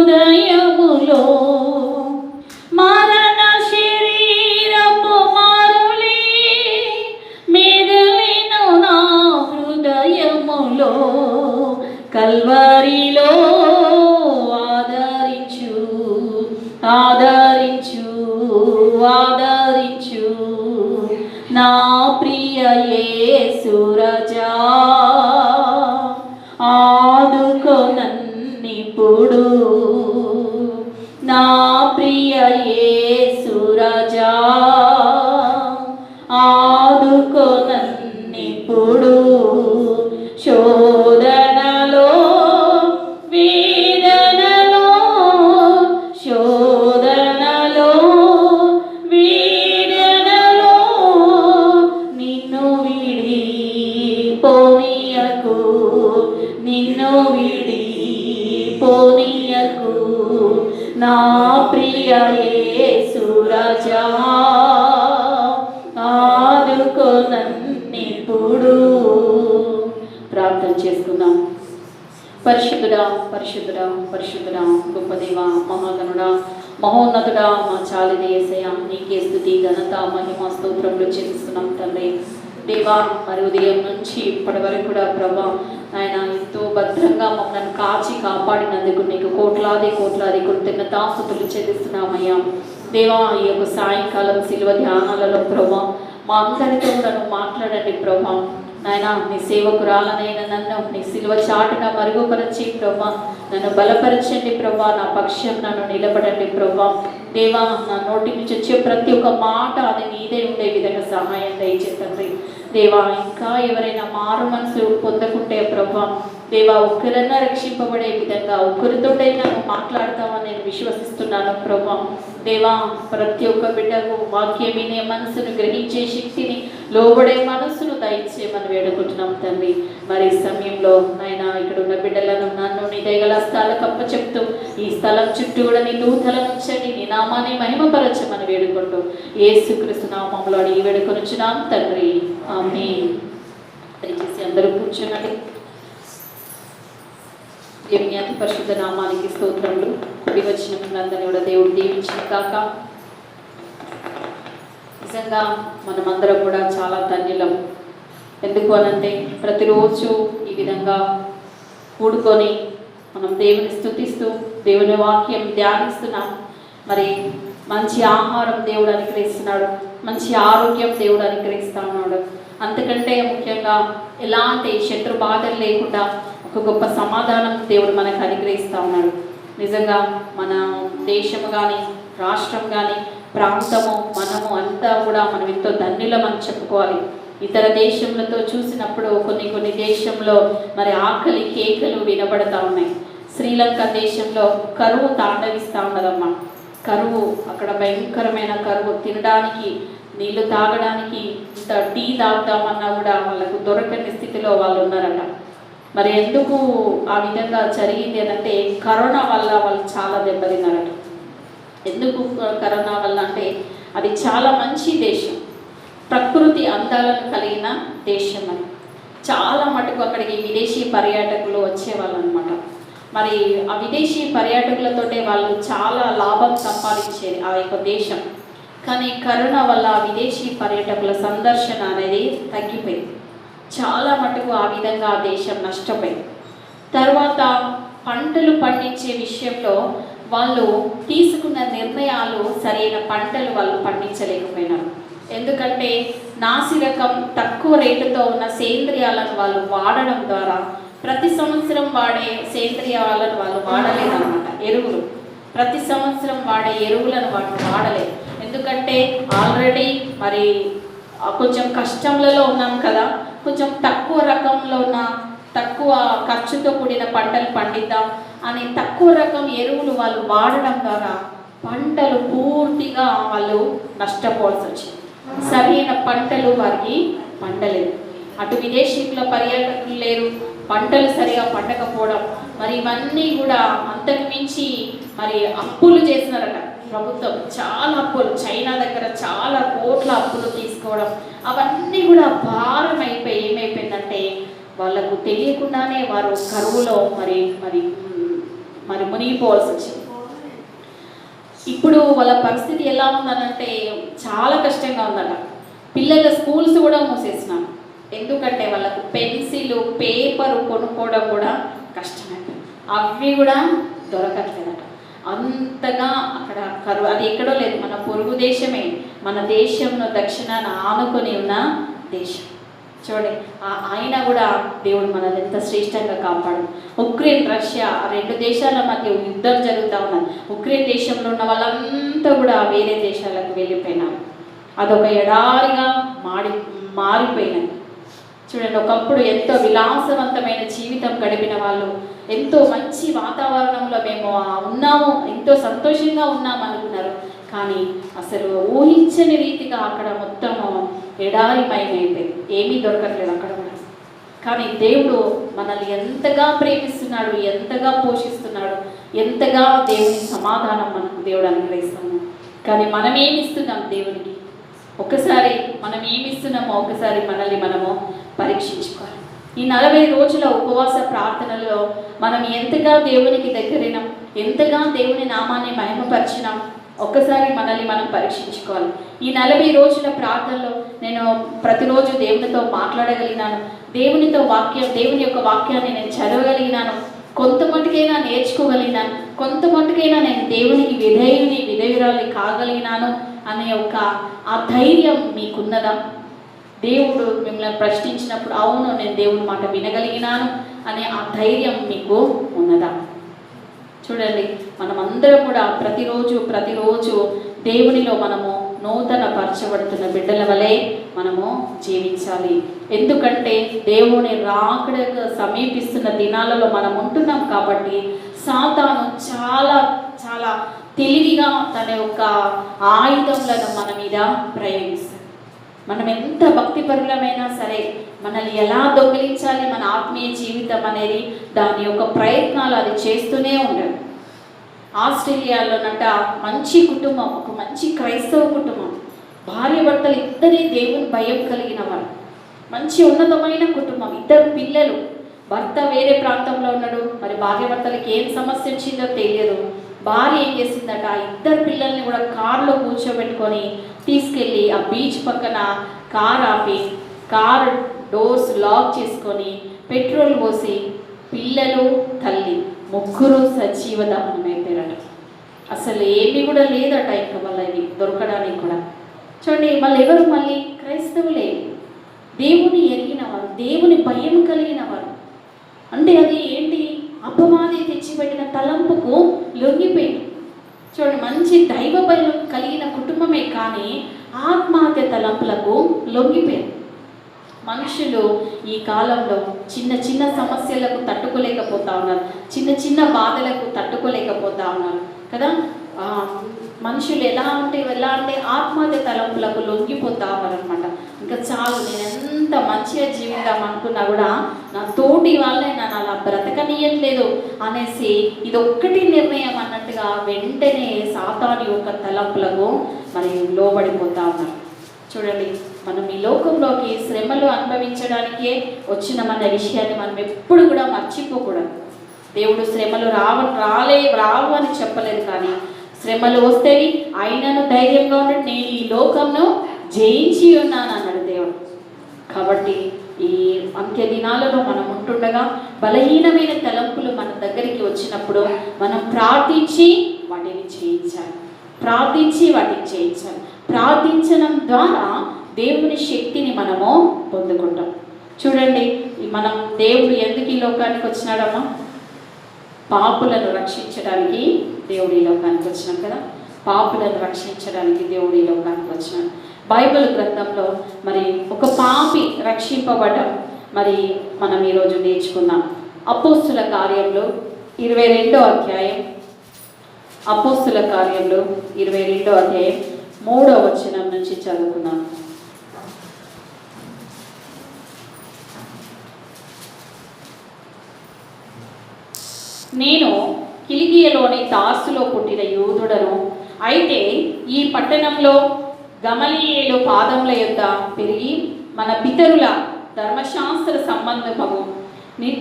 హృదయములో మరణ శరీరపు మారులే మెదలిను నా హృదయములో కల్వరిలో ఆదరించు ఆదరించు ఆదరించు నా ప్రియ యేసు రాజా ఆదుకో నన్నిప్పుడు నా ప్రియ యేసు రాజా ఆదుకో నన్నిప్పుడు శోధనలో వేదనలో శోధనలో వేదనలో నిన్ను విడి పోనీయకు నిన్ను విడి పోనీయకు నా ప్రియ యేసు రాజా ఆదుకో నన్నిప్పుడు. ప్రార్థన చేసుకుందాం. పరిశుద్ధుడా పరిశుద్ధుడా పరిశుద్ధుడా గొప్ప దేవా మహాగణుడా మహోన్నతుడా మా చాలిది యేసయ్యా నీకే స్తుతి ఘనత మహిమ స్తోత్రములు చెల్లిస్తున్నాం తండ్రి. దేవా మరి ఉదయం నుంచి ఇప్పటి వరకు కూడా ప్రభా ఆయన ఎంతో భద్రంగా మమ్మల్ని కాచి కాపాడినందుకు నీకు కోట్లాది కోట్లాది కృతజ్ఞతాస్తుతులు చెల్లిస్తున్నామయ్యా. దేవా ఈ యొక్క సాయంకాలం శిలువ ధ్యానాలలో ప్రభా మా అందరితో కూడా మాట్లాడండి ప్రభా. నాయన నీ సేవకురాలనైనా నన్ను నీ సిలువ చాటున మరుగుపరచి ప్రభా నన్ను బలపరచండి ప్రభా. నా పక్షం నన్ను నిలబడండి ప్రభా. దేవా నా నోటి నుంచి వచ్చే ప్రతి ఒక్క మాట అది నీదే ఉండే విధంగా సహాయం దయచేతండి దేవా. ఇంకా ఎవరైనా మారు మనసు పొందకుంటే ప్రభా దేవా ఒక్కరన్నా రక్షింపబడే విధంగా ఒక్కరితోటైనా మాట్లాడతామని నేను విశ్వసిస్తున్నాను ప్రభా. దేవా ప్రతి ఒక్క బిడ్డకు వాక్యం వినే మనసును గ్రహించే శక్తిని లోబడే మనసును దయచేయమని వేడుకుంటున్నాం తండ్రి. మరి ఈ సమయంలో నాయన ఇక్కడ ఉన్న బిడ్డలను నన్ను నీ దయగల స్థలాలకు అప్పచెప్తూ ఈ స్థలం చుట్టూ కూడా నీ దూతలను ఉంచండి, నీ నామాన్ని మహిమపరచమని వేడుకుంటూ యేసుక్రీస్తు నామములో అడిగి వేడుకొనుచున్నాం తండ్రి. ఆమేన్. దయచేసి అందరూ కూర్చున్నట్టు దేవుని అతి పరిశుద్ధ నామానికి స్తోత్రములు. కూడి వచ్చిన అందరినీ కూడా దేవుడు దీవించిన కాక. నిజంగా మనమందరం కూడా చాలా ధన్యులం. ఎందుకు అనంటే ప్రతిరోజు ఈ విధంగా కూడుకొని మనం దేవుని స్తుతిస్తూ దేవుని వాక్యం ధ్యానిస్తున్నాం. మరి మంచి ఆహారం దేవుడు అనుగ్రహిస్తున్నాడు, మంచి ఆరోగ్యం దేవుడు అనుగ్రహిస్తూ ఉన్నాడు. అంతకంటే ముఖ్యంగా ఎలాంటి శత్రు బాధలు లేకుండా ఒక గొప్ప సమాధానం దేవుడు మనకు అనుగ్రహిస్తూ ఉన్నాడు. నిజంగా మన దేశము కానీ రాష్ట్రం కానీ ప్రాంతము మనము అంతా కూడా మనం ఎంతో ధన్యులమని చెప్పుకోవాలి. ఇతర దేశములతో చూసినప్పుడు కొన్ని దేశంలో మరి ఆకలి కేకలు వినబడతా ఉన్నాయి. శ్రీలంక దేశంలో కరువు తాండవిస్తూ ఉన్నదమ్మా. కరువు అక్కడ భయంకరమైన కరువు. తినడానికి నీళ్లు తాగడానికి ఇంత టీ తాగుతామన్నా కూడా వాళ్ళకు దొరకని స్థితిలో వాళ్ళు ఉన్నారట. మరి ఎందుకు ఆ విధంగా జరిగింది అంటే కరోనా వల్ల వాళ్ళు చాలా దెబ్బతిన్నారట. ఎందుకు కరోనా వల్ల అంటే అది చాలా మంచి దేశం, ప్రకృతి అందాలను కలిగిన దేశం అని. చాలా మటుకు అక్కడికి విదేశీ పర్యాటకులు వచ్చేవాళ్ళు అనమాట. మరి ఆ విదేశీ పర్యాటకులతోటే వాళ్ళు చాలా లాభం సంపాదించేది ఆ యొక్క దేశం. కానీ కరోనా వల్ల విదేశీ పర్యాటకుల సందర్శన అనేది తగ్గిపోయింది. చాలా మటుకు ఆ విధంగా ఆ దేశం నష్టపోయింది. తర్వాత పంటలు పండించే విషయంలో వాళ్ళు తీసుకున్న నిర్ణయాలు సరైన పంటలు వాళ్ళు పండించలేకపోయినారు. ఎందుకంటే నాసిరకం తక్కువ రేటుతో ఉన్న సేంద్రియాలను వాళ్ళు వాడడం ద్వారా ప్రతి సంవత్సరం వాడే సేంద్రియాలను వాళ్ళు వాడలేదన్నమాట. ఎరువులు ప్రతి సంవత్సరం వాడే ఎరువులను వాళ్ళు వాడలేదు. ఎందుకంటే ఆల్రెడీ మరి కొంచెం కష్టంలలో ఉన్నాం కదా, కొంచెం తక్కువ రకంలో ఉన్న తక్కువ ఖర్చుతో కూడిన పంటలు పండిద్దాం అని తక్కువ రకం ఎరువులు వాళ్ళు వాడడం ద్వారా పంటలు పూర్తిగా వాళ్ళు నష్టపోవాల్సి వచ్చింది. సరైన పంటలు వారికి పండలేదు. అటు విదేశీయుల పర్యాటకులు లేరు, పంటలు సరిగా పండకపోవడం, మరి ఇవన్నీ కూడా అంతకు మించి మరి అప్పులు చేసినారట ప్రభుత్వం. చాలా అప్పులు, చైనా దగ్గర చాలా కోట్ల అప్పులు తీసుకోవడం, అవన్నీ కూడా భారం అయిపోయి ఏమైపోయిందంటే వాళ్ళకు తెలియకుండానే వారు కరువులో మరి మరి మునిగిపోవాల్సి వచ్చింది. ఇప్పుడు వాళ్ళ పరిస్థితి ఎలా ఉందనంటే చాలా కష్టంగా ఉందట. పిల్లల స్కూల్స్ కూడా మూసేసినారు. ఎందుకంటే వాళ్ళకు పెన్సిల్ పేపరు కొనుక్కోవడం కూడా కష్టమైంది. అవి కూడా దొరకట్లేదట. అంతగా అక్కడ కరువు. అది ఎక్కడో లేదు, మన పొరుగు దేశమే. మన దేశంలో దక్షిణాన ఆనుకొని ఉన్న దేశం. చూడండి, అయినా కూడా దేవుడు మనల్ని ఎంత శ్రేష్టంగా కాపాడు. ఉక్రెయిన్ రష్యా రెండు దేశాల మధ్య యుద్ధం జరుగుతూ ఉన్నది. ఉక్రెయిన్ దేశంలో ఉన్న వాళ్ళంతా కూడా వేరే దేశాలకు వెళ్ళిపోయినారు. అదొక ఎడారిగా మారిపోయినది. చూడండి, ఒకప్పుడు ఎంతో విలాసవంతమైన జీవితం గడిపిన వాళ్ళు, ఎంతో మంచి వాతావరణంలో మేము ఉన్నాము, ఎంతో సంతోషంగా ఉన్నాము అనుకున్నారు. కానీ అసలు ఊహించని రీతిగా అక్కడ మొత్తము ఎడారిమయమైపోయింది. ఏమీ దొరకట్లేదు అక్కడ కూడా. కానీ దేవుడు మనల్ని ఎంతగా ప్రేమిస్తున్నాడు, ఎంతగా పోషిస్తున్నాడు, ఎంతగా దేవుని సమాధానం మనకు దేవుడు అనుగ్రహిస్తున్నాడు. కానీ మనం ఏమిస్తున్నాం దేవునికి? ఒకసారి మనం ఏమిస్తున్నామో ఒకసారి మనల్ని మనము పరీక్షించుకోవాలి. ఈ 40 రోజుల ఉపవాస ప్రార్థనలో మనం ఎంతగా దేవునికి దగ్గరైనాం, ఎంతగా దేవుని నామాన్ని మహిమపరిచినాం, ఒక్కసారి మనల్ని మనం పరీక్షించుకోవాలి. ఈ 40 రోజుల ప్రార్థనలో నేను ప్రతిరోజు దేవునితో మాట్లాడగలిగినాను, దేవుని యొక్క వాక్యాన్ని నేను చదవగలిగినాను, కొంత మటుకైనా నేర్చుకోగలిగినాను, కొంత మటుకైనా నేను దేవునికి విధేయురాలి కాగలిగినాను అనే ఆ ధైర్యం మీకున్నదా? దేవుడు మిమ్మల్ని ప్రశ్నించినప్పుడు అవును నేను దేవుని మాట వినగలిగినాను అనే ఆ ధైర్యం మీకు ఉన్నదా? చూడండి, మనమందరం కూడా ప్రతిరోజు దేవునిలో మనము నూతన పరచబడుతున్న బిడ్డల వలె మనము జీవించాలి. ఎందుకంటే దేవుని రాకడగా సమీపిస్తున్న దినాలలో మనం ఉంటున్నాం కాబట్టి సాతాను చాలా చాలా తెలివిగా తన యొక్క ఆయుధములను మన మీద ప్రయోగిస్తాడు. మనం ఎంత భక్తిపరులమైనా సరే మనల్ని ఎలా దొంగిలించాలి మన ఆత్మీయ జీవితం అనేది దాని యొక్క ప్రయత్నాలు అది చేస్తూనే ఉంటాడు. ఆస్ట్రేలియాలోనంట మంచి కుటుంబం, ఒక మంచి క్రైస్తవ కుటుంబం, భార్య భర్తలు ఇద్దరి దేవుని భయం కలిగిన వారు, మంచి ఉన్నతమైన కుటుంబం, 2 పిల్లలు. భర్త వేరే ప్రాంతంలో ఉన్నాడు, మరి భార్య భర్తలకి ఏం సమస్య వచ్చిందో తెలియదు. భార్య ఏం చేసిందట, 2 పిల్లల్ని కూడా కారులో కూర్చోబెట్టుకొని తీసుకెళ్ళి ఆ బీచ్ పక్కన కార్ ఆపి కారు డోర్స్ లాక్ చేసుకొని పెట్రోల్ పోసి పిల్లలు తల్లి 3 సజీవ దహనం అయిపోయారట. అసలు ఏమీ కూడా లేదట ఇంకా వాళ్ళని దొరకడానికి కూడా. చూడండి, వాళ్ళు ఎవరు? మళ్ళీ క్రైస్తవులే, దేవుని ఎరిగిన వారు, దేవుని భయం కలిగిన వారు. అంటే అది ఏంటి? అపవాది తెచ్చిపెట్టిన తలంపుకు లొంగిపోయింది. చూడండి, మంచి దైవ భయం కలిగిన కుటుంబమే కానీ ఆత్మహత్య తలంపులకు లొంగిపోయింది. మనుషులు ఈ కాలంలో చిన్న సమస్యలకు తట్టుకోలేకపోతా ఉన్నారు, చిన్న బాధలకు తట్టుకోలేకపోతా ఉన్నారు కదా. మనుషులు ఎలా అంటే ఆత్మహత్య తలంపులకు లొంగిపోతా ఉన్నారనమాట. ఇంకా చాలు, నేను ఎంత మంచిగా జీవిద్దాం అనుకున్నా కూడా నా తోటి వాళ్ళే నన్ను అలా బ్రతకనీయట్లేదు అనేసి ఇదొక్కటి నిర్ణయం అన్నట్టుగా వెంటనే సాతాను యొక్క తలంపులకు మరి లోబడిపోతా ఉన్నారు. చూడండి, మనం ఈ లోకంలోకి శ్రమలు అనుభవించడానికే వచ్చినామన్న విషయాన్ని మనం ఎప్పుడు కూడా మర్చిపోకూడదు. దేవుడు శ్రమలు రావు అని చెప్పలేదు, కానీ శ్రమలు వస్తేవి ఆయనను ధైర్యంగా ఉండి నేను ఈ లోకంను జయించి ఉన్నాను అన్నాడు దేవుడు. కాబట్టి ఈ అంత్య దినాలలో మనం ఉంటుండగా బలహీనమైన తలంపులు మన దగ్గరికి వచ్చినప్పుడు మనం ప్రార్థించి వాటిని చేయించాలి. ప్రార్థించడం ద్వారా దేవుని శక్తిని మనము పొందుకుంటాం. చూడండి, మనం దేవుడు ఎందుకు ఈ లోకానికి వచ్చినాడమ్మా? పాపులను రక్షించడానికి దేవుడు ఈ లోకానికి వచ్చినాడు కదా. పాపులను రక్షించడానికి దేవుడు ఈ లోకానికి వచ్చినాడు. బైబిల్ గ్రంథంలో మరి ఒక పాపి రక్షింపబడడం మరి మనం ఈరోజు నేర్చుకుందాం. అపోస్తుల కార్యంలో 22వ అధ్యాయం, అపోస్తుల కార్యంలో 22వ అధ్యాయం 3వ వచనం నుంచి చదువుకున్నాం. నేను కిలికియలోని తార్సులో పుట్టిన యూదుడను, అయితే ఈ పట్టణంలో గమలీయేలు పాదముల యొద్ద పెరిగి మన పితరుల ధర్మశాస్త్ర సంబంధము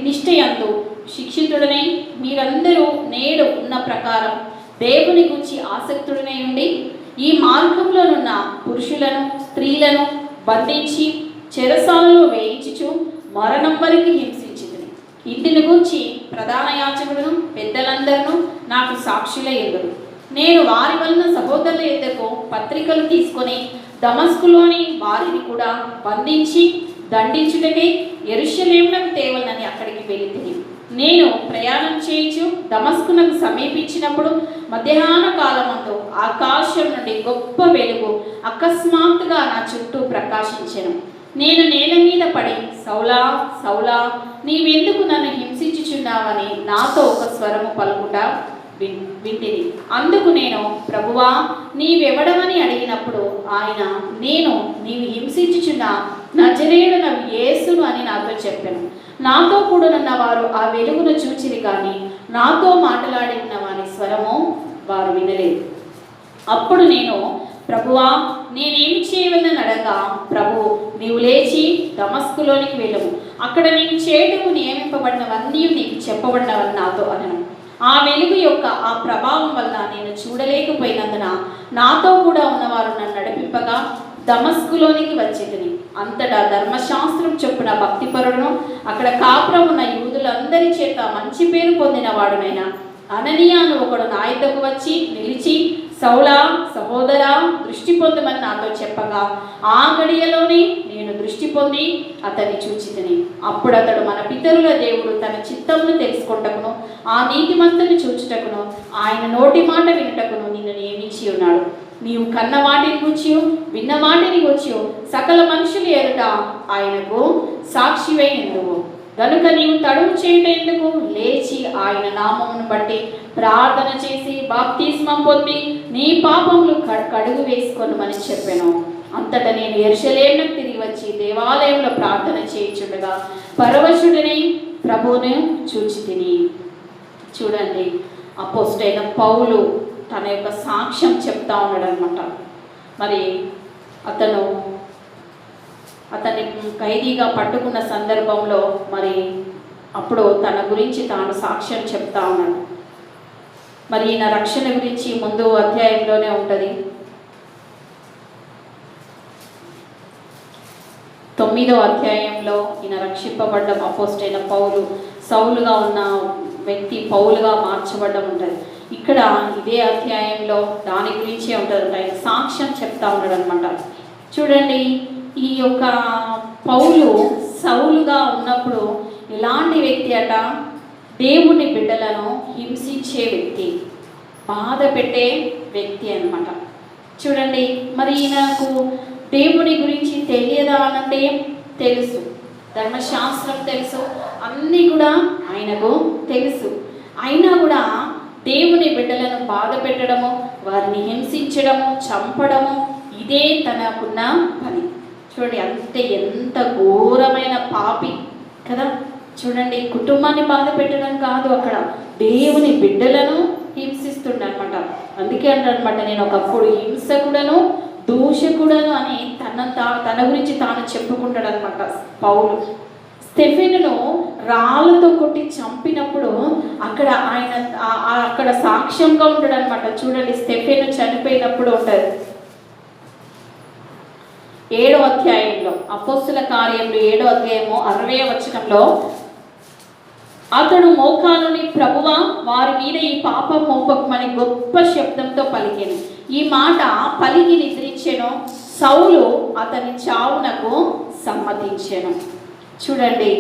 నిష్ఠయందు శిక్షితుడనై మీరందరూ నేడు ఉన్న ప్రకారం దేవుని గురించి ఆసక్తుడనై ఉండి ఈ మార్గంలోనున్న పురుషులను స్త్రీలను బంధించి చెరసాలలో వేయించుచు మరణం వరకు హింసించింది. ఇంటిని గూర్చి ప్రధాన యాజకులను పెద్దలందరూ నాకు సాక్షులై ఎదురు. నేను వారి వలన సహోదరుల యొద్దకు పత్రికలు తీసుకొని దమస్కులోని వారిని కూడా బంధించి దండించుటకై యెరూషలేమునకు తేవలనని అక్కడికి వెళ్ళితిని. నేను ప్రయాణం చేయించు దమస్కునకు సమీపించినప్పుడు మధ్యాహ్న కాలమందు ఆకాశం నుండి గొప్ప వెలుగు అకస్మాత్తుగా నా చుట్టూ ప్రకాశించెను. నేను నేల మీద పడి, సౌలా సౌలా, నీవెందుకు నన్ను హింసించుచున్నావని నాతో ఒక స్వరము పలుకుట వింటిని. అందుకు నేను, ప్రభువా నీవెవడమని అడిగినప్పుడు ఆయన, నేను నీవు హింసించుచున్న నజరేయుడైన యేసును అని నాతో చెప్పాను. నాతో కూడనున్న వారు ఆ వెలుగును చూచిరి కానీ నాతో మాట్లాడి ఉన్న వారి స్వరము వారు వినలేదు. అప్పుడు నేను, ప్రభువా నేనేమి చేయవలని అడగా, ప్రభు నీవు లేచి దమస్కులోనికి వెళ్ళము, అక్కడ నీకు చేటుకు నియమింపబడినవన్నీ నీకు చెప్పబడినవని నాతో అనను. ఆ వెలుగు యొక్క ఆ ప్రభావం వల్ల నేను చూడలేకపోయినందున నాతో కూడా ఉన్నవారు నన్ను నడిపింపగా దమస్కులోనికి వచ్చేదని. అంతటా ధర్మశాస్త్రం చొప్పున భక్తిపరుడును అక్కడ కాపురం ఉన్న యూదులందరి చేత మంచి పేరు పొందిన వాడునైనా అననీయ అని ఒకడు నా యొద్దకు వచ్చి నిలిచి, సౌలా సహోదరా దృష్టి పొందమని నాతో చెప్పగా ఆ గడియలోనే నేను దృష్టి పొంది అతన్ని చూచితిని. అప్పుడు అతడు, మన పితరుల దేవుడు తన చిత్తమును తెలుసుకొనుటకును ఆ నీతిమంతుని చూచుటకును ఆయన నోటి మాట వినుటకును నిన్ను నియమించి ఉన్నాడు. నీవు కన్న వాటిని గురించి విన్న వాటిని గురించి సకల మనుషులు ఎదుట ఆయనకు సాక్షివై ఎందువు. గనుక నీవు తడువు చేయటేందుకు లేచి ఆయన నామమును బట్టి ప్రార్థన చేసి బాప్తిస్మం పొంది నీ పాపములు కడుగు వేసుకొనుమని చెప్పాను. అంతటా నేను యెరూషలేమునకు తిరిగి వచ్చి దేవాలయంలో ప్రార్థన చేయుచుండగా పరవశుడిని ప్రభువును చూచితిని. చూడండి, అపోస్తలుడైన పౌలు తన యొక్క సాక్ష్యం చెప్తా ఉన్నాడు అనమాట. మరి అతన్ని ఖైదీగా పట్టుకున్న సందర్భంలో మరి అప్పుడు తన గురించి తాను సాక్ష్యం చెప్తా ఉన్నాడు. మరి ఈయన రక్షణ గురించి ముందు అధ్యాయంలోనే ఉంటుంది. 9వ అధ్యాయంలో ఈయన రక్షింపబడ్డం, అపోస్తలుడైన పౌలు సౌలుగా ఉన్న వ్యక్తి పౌలుగా మార్చబడ్డం ఉంటుంది. ఇక్కడ ఇదే అధ్యాయంలో దాని గురించే ఉంటుంది. ఆయన సాక్ష్యం చెప్తా ఉన్నాడు అనమాట. చూడండి, ఈ యొక్క పౌలు సౌలుగా ఉన్నప్పుడు ఎలాంటి వ్యక్తి అట? దేవుని బిడ్డలను హింసించే వ్యక్తి, బాధ పెట్టే వ్యక్తి అనమాట. చూడండి, మరి ఈయనకు దేవుని గురించి తెలియదా అనంటే తెలుసు, ధర్మశాస్త్రం తెలుసు, అన్నీ కూడా ఆయనకు తెలుసు. అయినా కూడా దేవుని బిడ్డలను బాధ పెట్టడము, వారిని హింసించడము, చంపడము ఇదే తనకున్న పని. చూడండి, అంతే ఎంత ఘోరమైన పాపి కదా. చూడండి, కుటుంబాన్ని బాధ పెట్టడం కాదు, అక్కడ దేవుని బిడ్డలను హింసిస్తుండనమాట. అందుకే అంటారనమాట, నేను ఒకప్పుడు హింసకుడను దూషకుడను అని తన గురించి తాను చెప్పుకుంటాడు అనమాట పౌలు. స్టెఫెనును రాళ్ళతో కొట్టి చంపినప్పుడు అక్కడ సాక్ష్యంగా ఉంటాడు అనమాట. చూడండి, స్టెఫెను చనిపోయినప్పుడు ఉంటారు 7వ అధ్యాయంలో, అపోస్తుల కార్యంలో 7వ అధ్యాయము 60వ వచనంలో, అతడు మోకాలుని, ప్రభువా వారి మీద ఈ పాపం మోపకమని గొప్ప శబ్దంతో పలికెను. ఈ మాట పలికి నిద్రించెను. సౌలు అతని చావునకు సమ్మతించెను. చూడండి,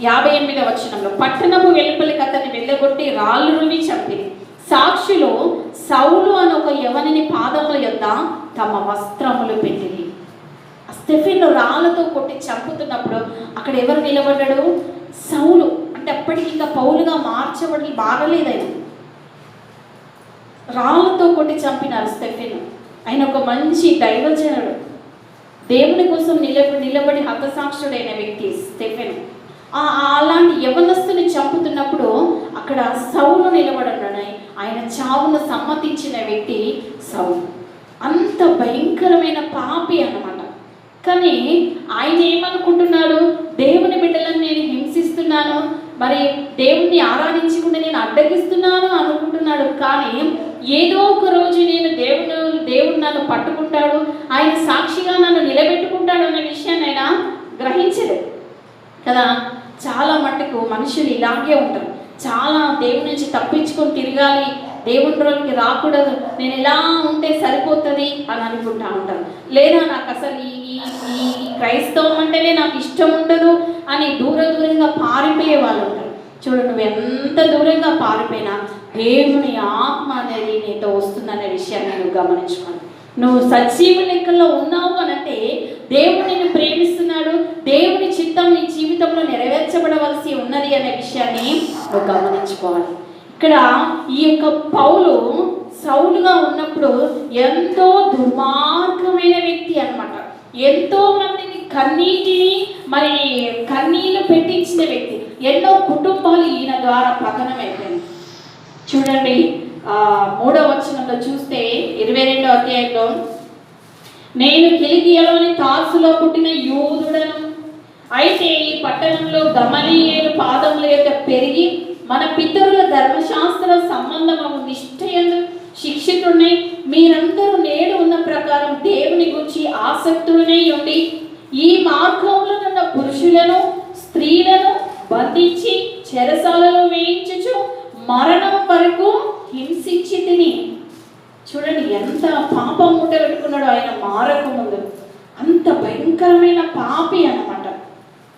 58వ వచనంలో, పట్టణము వెలుపలికి అతన్ని వెళ్ళగొట్టి రాళ్ళు రువి చంపిరి. సాక్షులు సౌలు అని ఒక యవనిని పాదముల యొద్ద తమ వస్త్రములు పెట్టిరి. స్టెఫెను రాళ్ళతో కొట్టి చంపుతున్నప్పుడు అక్కడ ఎవరు నిలబడ్డాడు? సౌలు. అంటే అప్పటికి ఇంకా పౌలుగా మార్చబడి మారలేదైనా. రాళ్ళతో కొట్టి చంపినారు స్టెఫెను. ఆయన ఒక మంచి దైవజనుడు, దేవుని కోసం నిలబడి హతసాక్షుడైన వ్యక్తి స్టెఫెను. అలాంటి యవనస్తుని చంపుతున్నప్పుడు అక్కడ సౌలు నిలబడని ఆయన చావును సమ్మతించిన వ్యక్తి సౌలు. అంత భయంకరమైన పాపి అన్నమాట. కానీ ఆయన ఏమనుకుంటున్నాడు? దేవుని బిడ్డలను నేను హింసిస్తున్నాను చేస్తున్నాను, మరి దేవుణ్ణి ఆరాధించకుండా నేను అడ్డగిస్తున్నాను అనుకుంటున్నాడు. కానీ ఏదో ఒక రోజు నేను దేవుడు నన్ను పట్టుకుంటాడు, ఆయన సాక్షిగా నన్ను నిలబెట్టుకుంటాడు అనే విషయాన్ని ఆయన గ్రహించలేదు కదా. చాలా మట్టుకు మనుషులు ఇలాగే ఉంటారు. చాలా దేవుడి నుంచి తప్పించుకొని తిరగాలి, దేవుడిలోకి రాకూడదు, నేను ఎలా ఉంటే సరిపోతుంది అని అనుకుంటా ఉంటారు. లేదా నాకు అసలు ఈ క్రైస్తవం అంటేనే నాకు ఇష్టం ఉండదు అని దూరంగా పారిపోయే వాళ్ళు ఉంటారు. చూడు, నువ్వు ఎంత దూరంగా పారిపోయినా దేవుని ఆత్మ అనేది నీతో వస్తుందనే విషయాన్ని నువ్వు గమనించుకోవాలి. నువ్వు సజీవ లెక్కల్లో ఉన్నావు అనంటే దేవుడు నిన్ను ప్రేమిస్తున్నాడు, దేవుని చిత్తం నీ జీవితంలో నెరవేర్చబడవలసి ఉన్నది అనే విషయాన్ని నువ్వు గమనించుకోవాలి. ఇక్కడ ఈ యొక్క పౌలు సౌలుగా ఉన్నప్పుడు ఎంతో దుర్మార్గమైన వ్యక్తి అన్నమాట. ఎంతో మందిని కన్నీళ్లు పెట్టించిన వ్యక్తి. ఎన్నో కుటుంబాలు ఈయన ద్వారా పతనమైపోయింది. చూడండి, 3వ వచనంలో చూస్తే 22వ అధ్యాయంలో, నేను కిలికియలోని తార్సులో పుట్టిన యూదుడను, అయితే ఈ పట్టణంలో గమలీయేలు పాదముల యొక్క పెరిగి మన పితరుల ధర్మశాస్త్ర సంబంధము నిష్ఠయందు శిక్షితుడై మీరందరూ నేడు ఉన్న ప్రకారం దేవుని గురించి ఆసక్తులనై ఉండి ఈ మార్గంలో ఉన్న పురుషులను స్త్రీలను బంధించి చెరసాలలో వేయించుచు మరణం వరకు హింసించి తిని. చూడండి ఎంత పాపం మూట పెట్టుకున్నాడు ఆయన మారక ముందు. అంత భయంకరమైన పాపి అన్నమాట.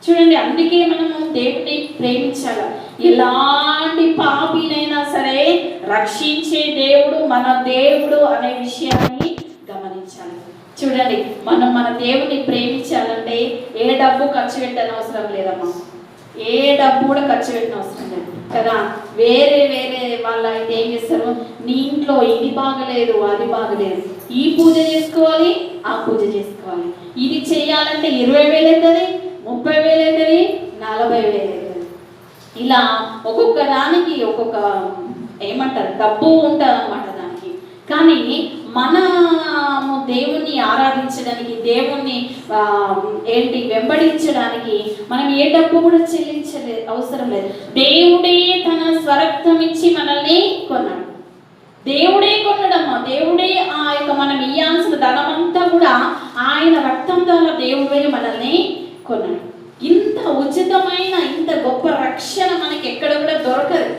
చూడండి, అందుకే మనము దేవుడిని ప్రేమించాలి. ఎలాంటి పాపినైనా సరే రక్షించే దేవుడు మన దేవుడు అనే విషయాన్ని గమనించాలి. చూడండి, మనం మన దేవుడిని ప్రేమించాలంటే ఏ డబ్బు ఖర్చు పెట్టని అవసరం లేదమ్మా. ఏ డబ్బు కూడా ఖర్చు పెట్టిన అవసరం లేదు కదా. వేరే వాళ్ళ అయితే ఏం చేస్తారు, నీ ఇంట్లో ఇది బాగలేదు అది బాగలేదు, ఈ పూజ చేసుకోవాలి ఆ పూజ చేసుకోవాలి, ఇది చేయాలంటే 20,000 అవుతుంది, 30,000 అవుతుంది, 40,000 అవుతుంది. ఇలా ఒక్కొక్క దానికి ఒక్కొక్క ఏమంటారు డబ్బు ఉంటుంది అన్నమాట దానికి. కానీ మనము దేవుణ్ణి ఆరాధించడానికి, దేవుణ్ణి వెంబడించడానికి మనం ఏ డబ్బు కూడా అవసరం లేదు. దేవుడే తన స్వరక్తం ఇచ్చి మనల్ని కొన్నాడు. దేవుడే కొన్నాడమ్మా. దేవుడే ఆ యొక్క మనం ఇయ్యాల్సిన ధనమంతా కూడా ఆయన రక్తం ద్వారా దేవుడే మనల్ని కొన్నాడు. ఇంత ఉచితమైన ఇంత గొప్ప రక్షణ మనకి ఎక్కడ కూడా దొరకదు.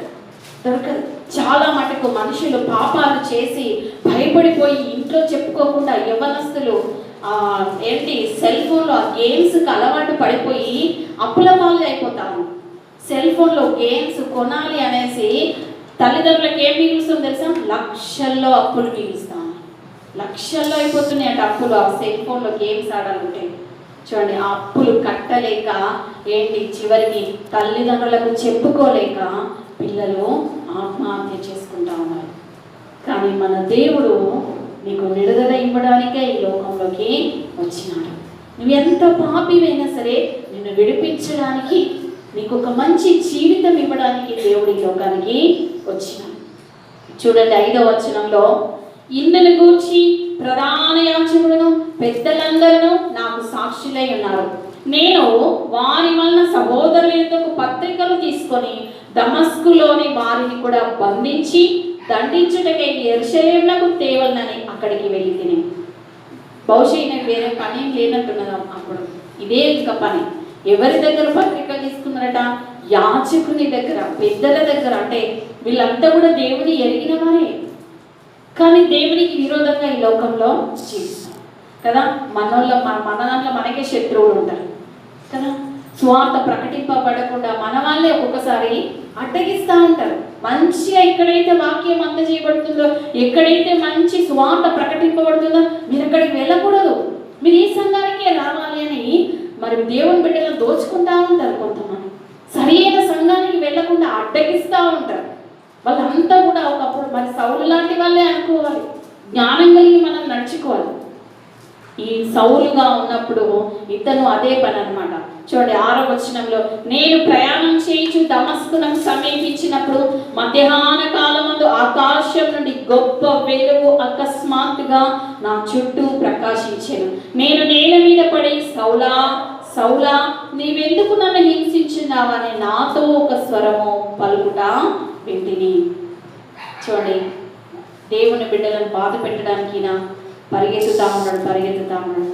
చాలా మటుకు మనుషులు పాపాలు చేసి భయపడిపోయి ఇంట్లో చెప్పుకోకుండా యవ్వనస్తులు సెల్ ఫోన్లో ఆ గేమ్స్కి అలవాటు పడిపోయి అప్పుల పాలు అయిపోతారు. సెల్ ఫోన్లో గేమ్స్ కొనాలి అనేసి తల్లిదండ్రులకు ఏం మిగులుస్తుంది తెలుసా? లక్షల్లో అప్పులు మిగులుస్తాం. లక్షల్లో అయిపోతున్నాయి అంటే అప్పులు ఆ సెల్ ఫోన్లో గేమ్స్ ఆడాలంటే. చూడండి, ఆ అప్పులు కట్టలేక చివరికి తల్లిదండ్రులకు చెప్పుకోలేక పిల్లలు ఆత్మహత్య చేసుకుంటా ఉన్నారు. కానీ మన దేవుడు నీకు విడుదల ఇవ్వడానికే ఈ లోకంలోకి వచ్చినాడు. నువ్వు ఎంత పాపివైనా సరే నిన్ను విడిపించడానికి, నీకు ఒక మంచి జీవితం ఇవ్వడానికి దేవుడు ఈ లోకానికి వచ్చినాడు. చూడండి, 5వ వచనంలో, ఇందును గూర్చి ప్రధాన యాజకులను పెద్దలందరూ నాకు సాక్షులై ఉన్నారు. నేను వారి వలన సహోదరుల యొద్దకు పత్రికలు తీసుకొని దమస్కులోని వారిని కూడా బంధించి దండించుటకై యెరూషలేమునకు తేవలనని అక్కడికి వెళ్ళి తిని. బహుశా ఈయనకు వేరే పని ఏం లేనట్టున్నదా అప్పుడు. ఇదే ఇంకా పని. ఎవరి దగ్గర పత్రికలు తీసుకున్నారట? యాజకుని దగ్గర, పెద్దల దగ్గర. అంటే వీళ్ళంతా కూడా దేవుని ఎరిగిన వారే, కానీ దేవునికి విరోధంగా ఈ లోకంలో జీవిస్తారు కదా. మన దాంట్లో మనకే శత్రువులు ఉంటారు కదా. స్వార్థ ప్రకటింపబడకుండా మన వాళ్ళే ఒక్కొక్కసారి అడ్డగిస్తూ ఉంటారు. మంచిగా ఎక్కడైతే వాక్యం అందజేయబడుతుందో, ఎక్కడైతే మంచి స్వార్థ ప్రకటింపబడుతుందో మీరు అక్కడికి వెళ్ళకూడదు, మీరు ఈ సంఘానికే రావాలి అని మరి దేవుని బిడ్డలను దోచుకుంటూ ఉంటారు. కొంతమంది సరైన సంఘానికి వెళ్లకుండా అడ్డగిస్తూ ఉంటారు. వాళ్ళంతా కూడా ఒకప్పుడు మరి సౌలు లాంటి వాళ్ళే అనుకోవాలి. జ్ఞానం కలిగి మనం నడుచుకోవాలి. ఈ సౌలుగా ఉన్నప్పుడు ఇతను అదే పని అన్నమాట. చూడండి, 6వ వచనంలో, నేను ప్రయాణం చేయించు దమస్కునకు సమీపించినప్పుడు మధ్యాహ్న కాలమందు ఆకాశం నుండి గొప్ప వెలుగు అకస్మాత్తుగా నా చుట్టూ ప్రకాశించెను. నేను నేల మీద పడి, సౌలా సౌలా నీవెందుకు నన్ను హింసించున్నావని నాతో ఒక స్వరము పలుకుట వింటిని. చూడండి, దేవుని బిడ్డలను బాధ పెట్టడానికి పరిగెత్తుతా ఉన్నాడు.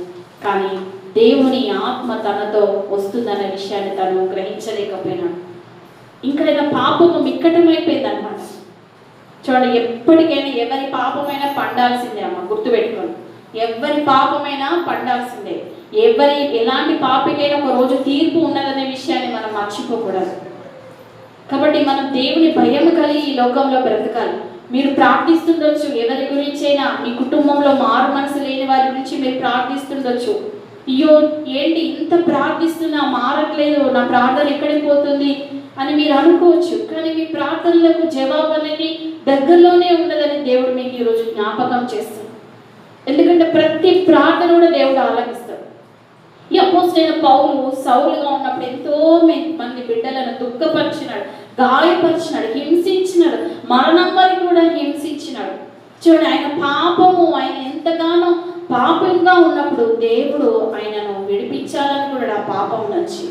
కానీ దేవుని ఆత్మ తనతో వస్తుందన్న విషయాన్ని తను గ్రహించలేకపోయినాడు. ఇంకా ఆయన పాపము మిక్కటమైపోయిందన్నమాట. చూడండి, ఎప్పటికైనా ఎవరి పాపమైనా పండాల్సిందే అమ్మ, గుర్తుపెట్టుకోండి. ఎవరి పాపమైనా పండాల్సిందే. ఎలాంటి పాపికైనా ఒక రోజు తీర్పు ఉన్నదనే విషయాన్ని మనం మర్చిపోకూడదు. కాబట్టి మనం దేవుని భయం కలిగి ఈ లోకంలో బ్రతకాలి. మీరు ప్రార్థిస్తుండొచ్చు, ఎవరి గురించైనా మీ కుటుంబంలో మారు మనసు లేని వారి గురించి మీరు ప్రార్థిస్తుండొచ్చు. అయ్యో ఏంటి ఇంత ప్రార్థిస్తున్నా మారట్లేదు, నా ప్రార్థన ఎక్కడికి పోతుంది అని మీరు అనుకోవచ్చు. కానీ మీ ప్రార్థనలకు జవాబు అనేది దగ్గరలోనే ఉన్నదని దేవుడు మీకు ఈరోజు జ్ఞాపకం చేస్తాడు. ఎందుకంటే ప్రతి ప్రార్థన కూడా దేవుడు ఆలకిస్తాడు. ఈ అపోస్తలుడైన పౌలు సౌలుగా ఉన్నప్పుడు ఎంతో మంది బిడ్డలను దుఃఖపరిచినాడు, గాయపరిచినాడు, హింసించినాడు, మరణం వరకు కూడా హింసించినాడు. చూడండి, ఆయన ఎంతగానో పాపంగా ఉన్నప్పుడు దేవుడు ఆయనను విడిపించాలని కూడా ఆ పాపం నచ్చి.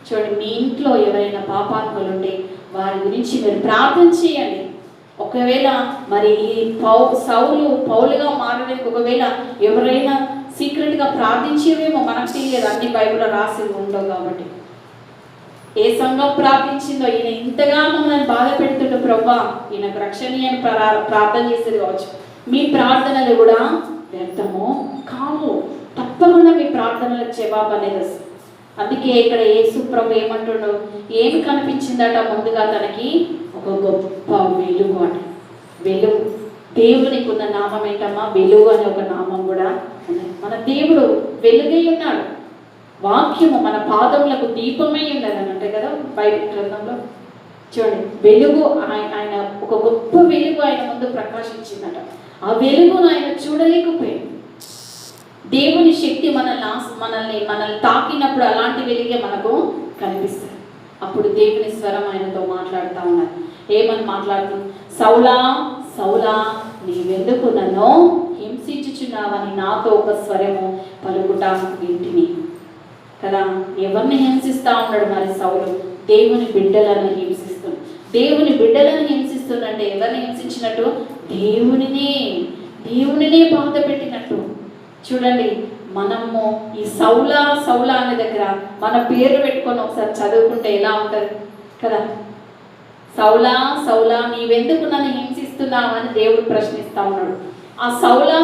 చూడండి, మీ ఇంట్లో ఎవరైనా పాపాత్ములు ఉంటే వారి గురించి మీరు ప్రార్థన చేయండి. ఒకవేళ మరి పౌలుగా మారడానికి ఒకవేళ ఎవరైనా సీక్రెట్గా ప్రార్థించేవేమో మనకు తెలియదు, అన్ని బైబిల్లో రాసి ఉండవు. కాబట్టి ఏ సంఘం ప్రార్థించిందో, ఈయన ఇంతగా మమ్మల్ని బాధ పెడుతుండే ప్రభా ఈయనకు రక్షణీయని ప్రార్థన చేసేది కావచ్చు. మీ ప్రార్థనలు కూడా వ్యర్థము కావు. తప్పకుండా మీ ప్రార్థనలకు జవాబు అనేది వస్తుంది. అందుకే ఇక్కడ యేసు ప్రభు ఏమంటుండో, ఏమి కనిపించిందట ముందుగా తనకి? ఒక గొప్ప వెలుగు అట. వెలుగు. దేవునికి ఉన్న నామం ఏంటమ్మా? వెలుగు అనే ఒక నామం కూడా ఉన్నది. మన దేవుడు వెలుగై ఉన్నాడు. వాక్యము మన పాదములకు దీపమై ఉన్నది అని అంటే కదా బైబిల్ గ్రంథంలో. చూడండి, వెలుగు ఆయన ఒక గొప్ప వెలుగు ఆయన ముందు ప్రకాశించిందట. ఆ వెలుగును ఆయన చూడలేకపోయాడు. దేవుని శక్తి మనల్ని తాకినప్పుడు అలాంటి వెలుగే మనకు కనిపిస్తుంది. అప్పుడు దేవుని స్వరం ఆయనతో మాట్లాడుతూ ఉన్నారు. ఏమని మాట్లాడుతుంది? సౌలా సౌలా నీవెందుకు నన్ను హింసించుచున్నావని నాతో ఒక స్వరము పలుకుట వింటిని. కదా, ఎవరిని హింసిస్తూ ఉన్నాడు మరి సౌలు? దేవుని బిడ్డలను హింసిస్తుంది. దేవుని బిడ్డలను హింసిస్తుందంటే ఎవరిని హింసించినట్టు? దేవునినే బాధ పెట్టినట్టు. చూడండి, మనము ఈ సౌలా అనే దగ్గర మన పేరు పెట్టుకొని ఒకసారి చదువుకుంటే ఎలా ఉంటుంది కదా. సౌలా నీవెందుకు నన్ను హింసిస్తున్నావు అని దేవుడు ప్రశ్నిస్తా ఉన్నాడు. ఆ సౌలా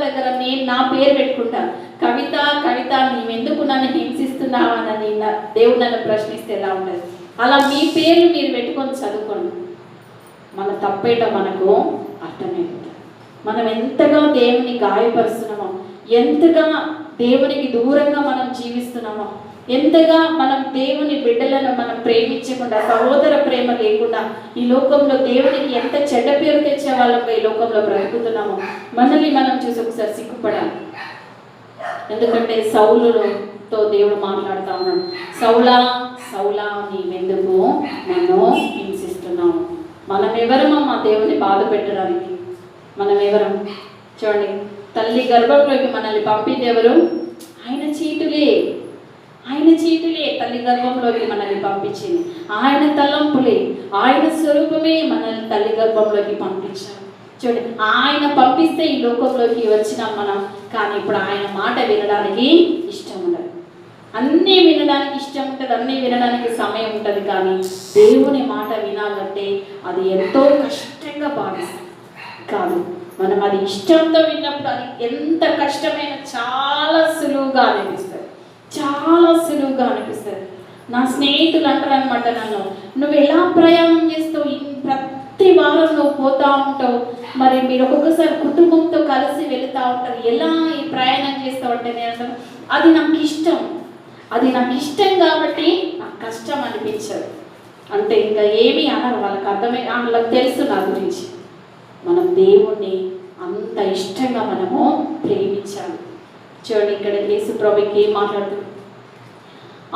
దగ్గర నేను నా పేరు పెట్టుకుంటా. కవిత నీవెందుకు నన్ను హింసిస్తున్నావు అని దేవుడు నన్ను ప్రశ్నిస్తే ఎలా ఉంటుంది? అలా మీ పేర్లు మీరు పెట్టుకొని చదువుకోండి. మన తప్పేట మనకు అర్థమైపోతుంది. మనం ఎంతగా దేవుని గాయపరుస్తున్నామో, ఎంతగా దేవునికి దూరంగా మనం జీవిస్తున్నామో, ఎంతగా మనం దేవుని బిడ్డలను మనం ప్రేమించకుండా, సహోదర ప్రేమ లేకుండా ఈ లోకంలో దేవునికి ఎంత చెడ్డ పేరు తెచ్చే వాళ్ళంగా ఈ లోకంలో బ్రతుకుతున్నామో మనల్ని మనం చూసి ఒకసారి సిగ్గుపడాలి. ఎందుకంటే సౌలుతో దేవుడు మాట్లాడుతూ ఉన్నాడు. సౌలా నీవెందుకు నన్ను హింసిస్తున్నావు? మనం ఎవరమమ్మా దేవుని బాధ పెట్టడానికి? మనం ఎవరం? చూడండి, తల్లి గర్భంలోకి మనల్ని పంపింది ఎవరు? ఆయన చేతులే తల్లి గర్భంలోకి మనల్ని పంపించింది. ఆయన తలంపులే, ఆయన స్వరూపమే మనల్ని తల్లి గర్భంలోకి పంపించారు. చూడండి, ఆయన పంపిస్తే ఈ లోకంలోకి వచ్చినాం మనం. కానీ ఇప్పుడు ఆయన మాట వినడానికి ఇష్టం ఉండదు. అన్నీ వినడానికి ఇష్టం ఉంటుంది, అన్నీ వినడానికి సమయం ఉంటుంది. కానీ దేవుని మాట వినాలంటే అది ఎంతో కష్టంగా భావిస్తాం. కాదు, మనం అది ఇష్టంతో విన్నప్పుడు అది ఎంత కష్టమైన చాలా సులువుగా అనిపిస్తుంది. నా స్నేహితులు అంటారు అనమాట నన్ను, నువ్వు ఎలా ప్రయాణం చేస్తావు? ప్రతి వారం నువ్వు పోతా ఉంటావు, మరి మీరు ఒక్కొక్కసారి కుటుంబంతో కలిసి వెళుతూ ఉంటారు, ఎలా ఈ ప్రయాణం చేస్తావు అంటే నేను అంటాను, అది నాకు ఇష్టం కాబట్టి నాకు కష్టం అనిపించదు అంటే ఇంకా ఏమీ అనరు. వాళ్ళకి తెలుసు నా గురించి. మనం దేవుణ్ణి అంత ఇష్టంగా మనము ప్రేమించాలి. చూడండి, ఇక్కడ యేసు ప్రభుకి ఏం మాట్లాడుతుంది?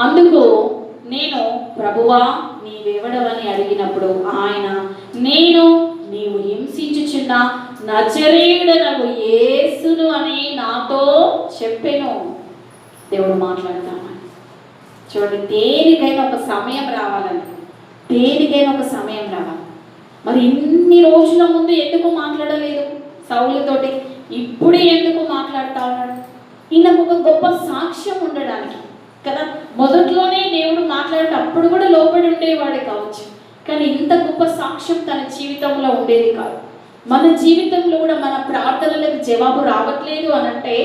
అందుకు నేను ప్రభువా నీవెవడవని అడిగినప్పుడు ఆయన, నేను నీవు హింసించుచున్న నజరేయుడనగు యేసును అని నాతో చెప్పెను. దేవుడు మాట్లాడతామని చూడండి, దేనికైనా ఒక సమయం రావాలని, దేనికైనా ఒక సమయం రావాలి. మరి ఇన్ని రోజుల ముందు ఎందుకు మాట్లాడలేదు సౌలుతోటి? ఇప్పుడే ఎందుకు మాట్లాడుతూ ఉన్నాడు? ఈయనకు ఒక గొప్ప సాక్ష్యం ఉండడానికి కదా. మొదట్లోనే దేవుడు మాట్లాడితే అప్పుడు కూడా లోబడి ఉండేవాడే కావచ్చు, కానీ ఇంత గొప్ప సాక్ష్యం తన జీవితంలో ఉండేది కాదు. మన జీవితంలో కూడా మన ప్రార్థనలకు జవాబు రావట్లేదు అనంటే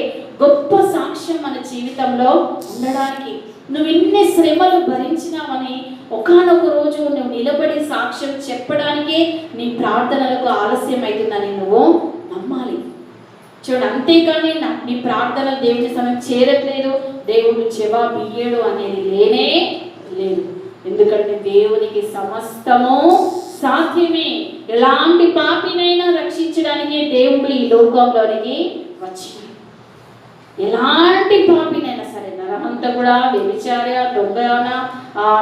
గొప్ప సాక్ష్యం మన జీవితంలో ఉండడానికి, నువ్వు ఎన్ని శ్రమలు భరించినావని ఒకానొక రోజు నువ్వు నిలబడి సాక్ష్యం చెప్పడానికే నీ ప్రార్థనలకు ఆలస్యం అవుతుందని నువ్వు నమ్మాలి. చూడు, అంతేకాని నీ ప్రార్థనలు దేవుని సమయం చేరట్లేదు, దేవుడు జవాబు ఇయ్యడు అనేది లేనే లేదు. ఎందుకంటే దేవునికి సమస్తము సాధ్యమే. ఎలాంటి పాపినైనా రక్షించడానికి దేవుడు ఈ లోకంలోనికి వచ్చినాడు. ఎలాంటి పాపినైనా సరే, నరమంతా కూడా వ్యభిచార, దొంగన,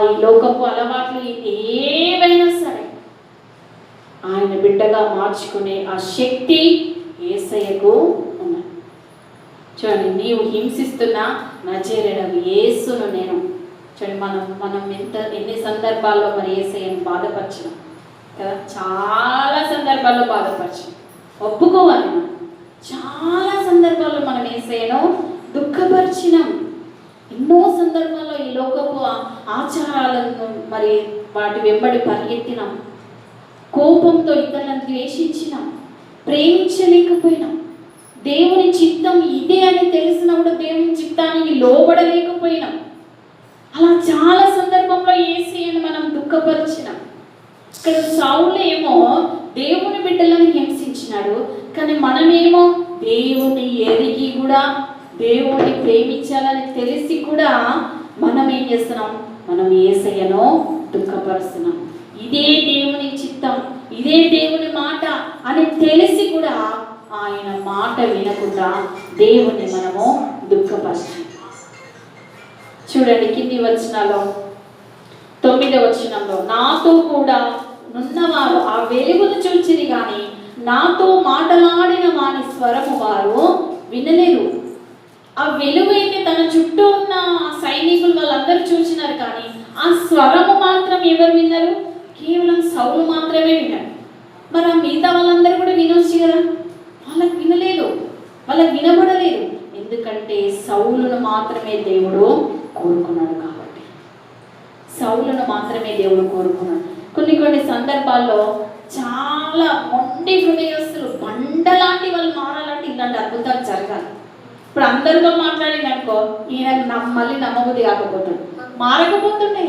ఈ లోకపు అలవాట్లు ఏవైనా సరే ఆయన బిడ్డగా మార్చుకునే ఆ శక్తి యేసయ్యకు ఉన్నది. చూడండి, నీవు హింసిస్తున్న నజరేయుడగు యేసును నేను. చూడండి, మనం ఎన్ని సందర్భాల్లో మరి యేసయ్యను బాధపరిచినాం కదా. చాలా సందర్భాల్లో బాధపరిచినాం, ఒప్పుకోవాలి. మనం చాలా సందర్భాల్లో మనం యేసయ్యను దుఃఖపరిచినాం. ఎన్నో సందర్భాల్లో ఈ లోకపు ఆచారాలను మరి వాటి వెంబడి పరిగెత్తినాం, కోపంతో ఇతరులను ద్వేషించినాం, ప్రేమించలేకపోయినాం. దేవుని చిత్తం ఇదే అని తెలిసినా కూడా దేవుని చిత్తానికి లోబడలేకపోయినాం. అలా చాలా సందర్భంలో యేసయ్యను మనం దుఃఖపరిచినాం. ఇక్కడ సౌలు ఏమో దేవుని బిడ్డలను హింసించినాడు, కానీ మనమేమో దేవుని ఎరిగి కూడా దేవుని ప్రేమించాలని తెలిసి కూడా మనం ఏం చేస్తున్నాం? మనం యేసయ్యను దుఃఖపరుస్తున్నాం. ఇదే దేవుని చిత్తం, ఇదే దేవుని మాట అని తెలిసి కూడా ఆయన మాట వినకుండా దేవుని మనము దుఃఖపరుస్తాం. చూడండి, కింది వచనాల్లో 9వ వచనంలో, నాతో కూడా నున్నవారు ఆ వెలుగును చూచిరి గాని నాతో మాటలాడిన వాని స్వరము వారు వినలేదు. ఆ వెలుగు అయితే తన చుట్టూ ఉన్న సైనికులు వాళ్ళందరూ చూసినారు, కానీ ఆ స్వరము మాత్రం ఎవరు విన్నారు? కేవలం సౌలు మాత్రమే విన్నాడు. మరి ఆ మిగతా వాళ్ళందరూ కూడా వినొచ్చు కదా, వాళ్ళకి వినలేదు, వాళ్ళకి వినబడలేదు. ఎందుకంటే సౌలును మాత్రమే దేవుడు కోరుకున్నాడు కాబట్టి. సౌలును మాత్రమే దేవుడు కోరుకున్నాడు. కొన్ని సందర్భాల్లో చాలా మొండి హృదయస్తులు, బండలాంటి వాళ్ళు మారాలంటే ఇలాంటి అద్భుతాలు జరగాలి. ఇప్పుడు అందరితో మాట్లాడిననుకో ఈయన మళ్ళీ నమ్మబుద్ధి కాకపోతాడు, మారకపోతుండే.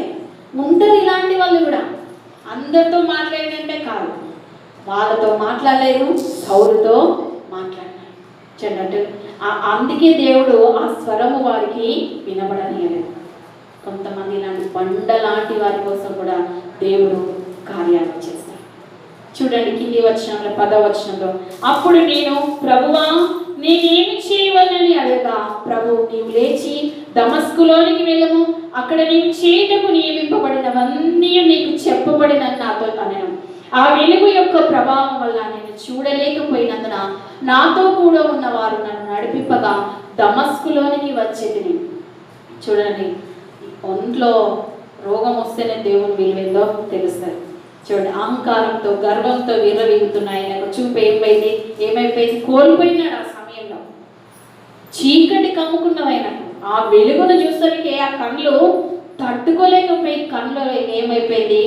ఉంటారు ఇలాంటి వాళ్ళు కూడా. అందరితో మాట్లాడినంటే కాదు, వాళ్ళతో మాట్లాడలేదు, సౌలుతో మాట్లాడినాడు. చెన్నట్టు అందుకే దేవుడు ఆ స్వరము వారికి వినబడనీయలేదు. కొంతమంది ఇలాంటి బండలాంటి వారి కోసం కూడా దేవుడు కార్యాలు చేస్తాడు. చూడండి, కింది వచనంలో 10వ వచనంలో, అప్పుడు నేను ప్రభువా నేనేమి చేయవలని అడగా, ప్రభు నీవు లేచి దమస్కులోనికి వెళ్ళము, అక్కడ నీవు చేయటకు నియమింపబడినవన్నీ నీకు చెప్పబడినని నాతో అనను. ఆ వెలుగు యొక్క ప్రభావం వల్ల నేను చూడలేకపోయినందున నాతో కూడా ఉన్నవారు నన్ను నడిపింపగా దమస్కులోనికి వచ్చేది. చూడండి, ఒంట్లో రోగం వస్తేనే దేవుని విలువేందో తెలుస్తుంది. చూడండి, అహంకారంతో గర్వంతో విర్రవీగుతున్న ఆయనకు చూపు ఏమైపోయింది? కోల్పోయినాడు. ఆ సమయంలో చీకటి కమ్ముకున్నవైనట్టు ఆ వెలుగును చూసరికి ఆ కళ్ళు తట్టుకోలేకపోయి కళ్ళు ఏమైపోయింది?